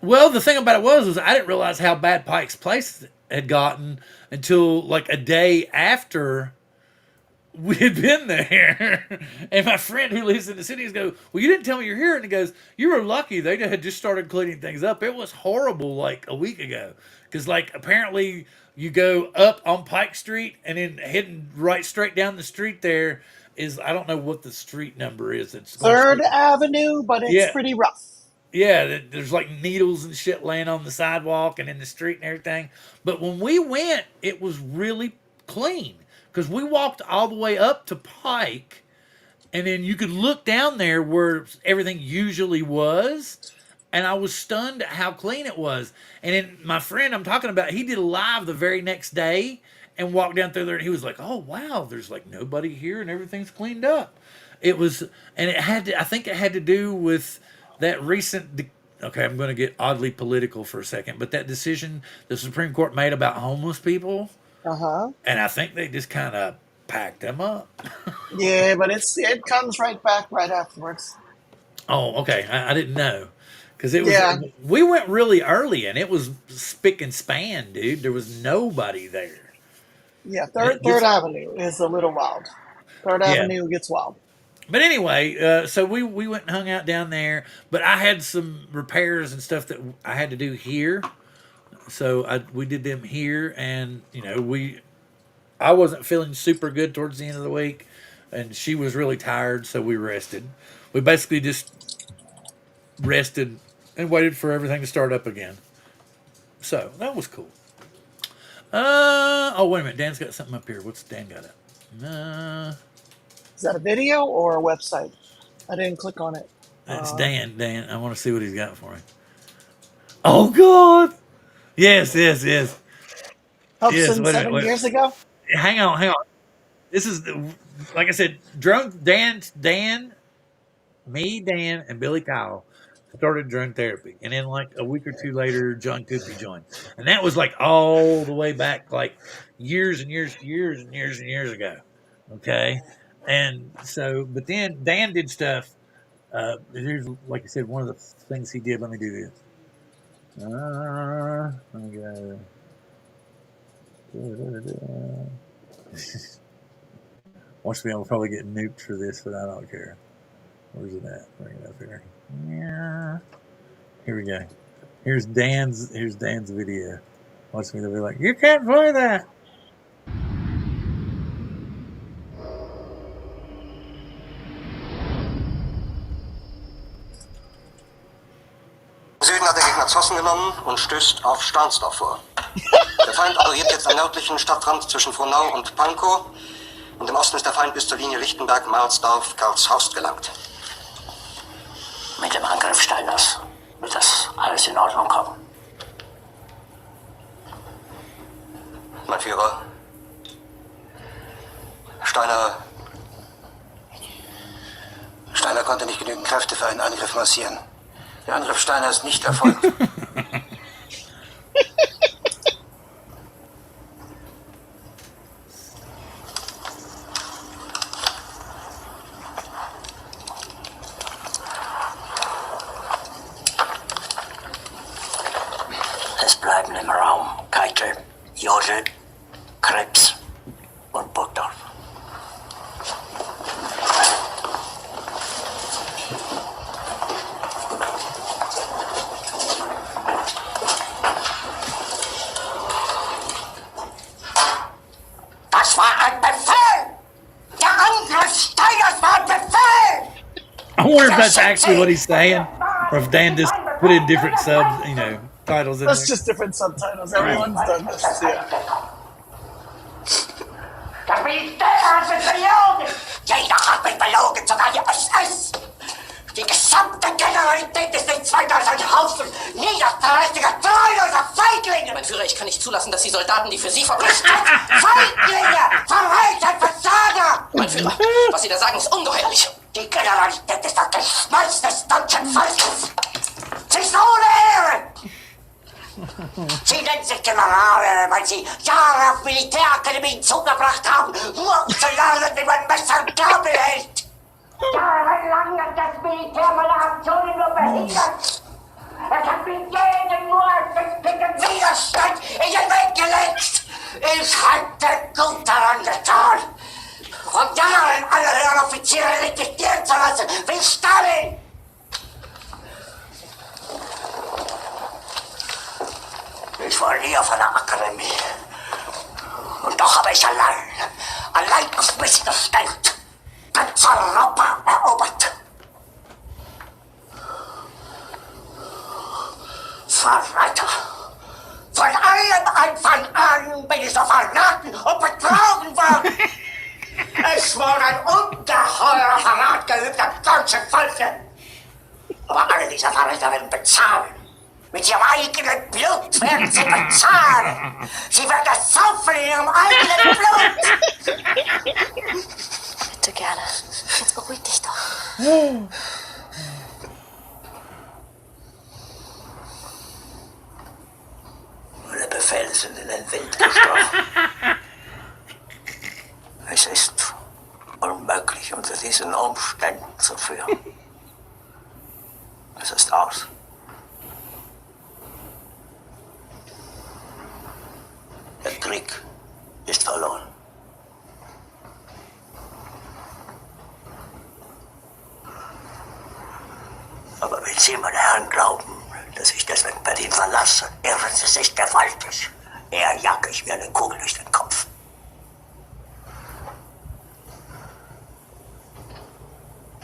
Well, the thing about it was I didn't realize how bad Pike's Place had gotten until like a day after we had been there. And my friend who lives in the city goes, well, you didn't tell me you're here. And he goes, you were lucky. They had just started cleaning things up. It was horrible like a week ago. Because like apparently you go up on Pike Street and then heading right straight down the street there is, I don't know what the street number is. It's 3rd Avenue, but it's pretty rough. Yeah, there's like needles and shit laying on the sidewalk and in the street and everything. But when we went, it was really clean. Because we walked all the way up to Pike, and then you could look down there where everything usually was, and I was stunned at how clean it was. And then my friend I'm talking about, he did a live the very next day and walked down through there, and he was like, oh, wow, there's like nobody here, and everything's cleaned up. It was, and I think it had to do with that recent, okay, I'm going to get oddly political for a second, but that decision the Supreme Court made about homeless people. Uh-huh. And I think they just kind of packed them up. Yeah, but it comes right back right afterwards. Oh, okay. I didn't know. Because it was, we went really early and it was spick and span, dude. There was nobody there. Yeah, Third Avenue is a little wild. Third Avenue gets wild. But anyway, so we went and hung out down there. But I had some repairs and stuff that I had to do here. So we did them here, and I wasn't feeling super good towards the end of the week, and she was really tired, so we rested. We basically just rested and waited for everything to start up again. So that was cool. Oh wait a minute, Dan's got something up here. What's Dan got up? Is that a video or a website? I didn't click on it. That's Dan. Dan, I want to see what he's got for me. Oh God! Yes. Yes. Hobson Wait a minute. 7 years ago. Hang on. This is like I said. Drone Dan, me, Dan, and Billy Kyle started drone therapy, and then like a week or two later, John Coopy joined, and that was like all the way back, like years ago. Okay, and so, but then Dan did stuff. Here's, like I said, one of the things he did. Let me do this. Let me go. Watch me, I'll probably get nuked for this, but I don't care. Where's it at? Bring it up here. Yeah. Here we go. Here's Dan's video. Watch me, they'll be like, you can't play that. Im Süden hat der Gegner Zossen genommen und stößt auf Stahnsdorf vor. Der Feind operiert jetzt am nördlichen Stadtrand zwischen Frohnau und Pankow und im Osten ist der Feind bis zur Linie Lichtenberg, Marsdorf, Karlshorst gelangt. Mit dem Angriff Steiners wird das alles in Ordnung kommen. Mein Führer, Steiner konnte nicht genügend Kräfte für einen Angriff massieren. Der Angriff Steiner ist nicht erfolgt. Es bleiben im Raum Keitel, Jodl, Krebs und Burgdorf. Das war ein Befehl! Der Angriff Steiners war ein Befehl! I wonder if that's actually what he's saying, or if Dan just put in different titles in That's there. just different subtitles. Everyone's done this. Yeah. Das Militär hat mich belogen! Jeder hat mich belogen, sogar die SS! Die gesamte Generalität ist nichts weiter als ein Haufen niederträchtiger, treuloser Feiglinge! Mein Führer, ich kann nicht zulassen, dass die Soldaten, die für Sie verbrechen... Feiglinge! Verräter, Versager! Mein Führer, was Sie da sagen, ist ungeheuerlich. Die Generalität ist das Geschmolz des deutschen Volkes! Sie ist ohne Ehre! Sie nennen sich Generale, weil sie Jahre auf Militärakademien zugebracht haben, nur um zu lernen, wie man Messer und Gabel hält. Jahrelang hat das Militär meine Aktionen nur behindert. Es hat mir jeden nur als bespickten Widerstand in den Weg gelegt. Ich hatte gut daran getan, von Jahren alle höheren Offiziere liquidieren zu lassen, wie Stalin. Ich war nie auf einer Akademie. Und doch habe ich allein auf mich gestellt, ganz Europa erobert. Verräter! Von allem Anfang an bin ich so verraten und betrogen worden. Es wurde ein ungeheurer Verrat geübt am deutschen Volke. Aber alle diese Verräter werden bezahlen. Mit ihrem eigenen Blut werden sie bezahlen. Sie werden das saufen in ihrem eigenen Blut. Bitte gerne. Jetzt beruhig dich doch. Meine Befehle sind in den Wind gesprochen. Es ist unmöglich, unter diesen Umständen zu führen. Es ist aus. Der Krieg ist verloren. Aber wenn Sie, meine Herren, glauben, dass ich deswegen Berlin verlasse, irren Sie sich gewaltig. Eher jage ich mir eine Kugel durch den Kopf.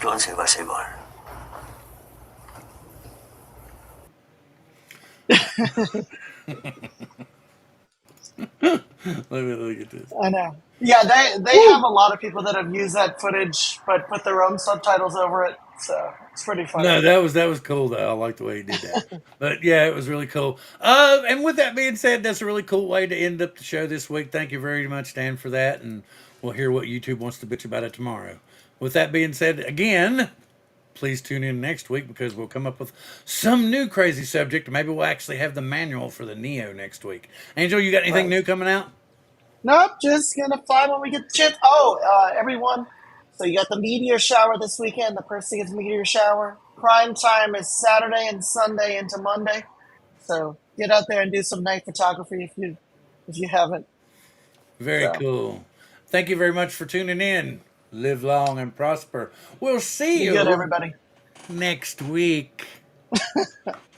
Tun Sie, was Sie wollen. Let me look at this. I know. Yeah, they have a lot of people that have used that footage, but put their own subtitles over it. So it's pretty funny. No, that was cool though. I like the way he did that. But yeah, it was really cool. And with that being said, that's a really cool way to end up the show this week. Thank you very much, Dan, for that, and we'll hear what YouTube wants to bitch about it tomorrow. With that being said, again, please tune in next week because we'll come up with some new crazy subject. Maybe we'll actually have the manual for the Neo next week. Angel, you got anything Right. new coming out? Nope, just gonna fly when we get the chance. Oh, everyone. So you got the meteor shower this weekend. The first thing is meteor shower. Prime time is Saturday and Sunday into Monday. So get out there and do some night photography if you haven't. Very So cool. Thank you very much for tuning in. Live long and prosper. We'll see be good, you everybody. next week.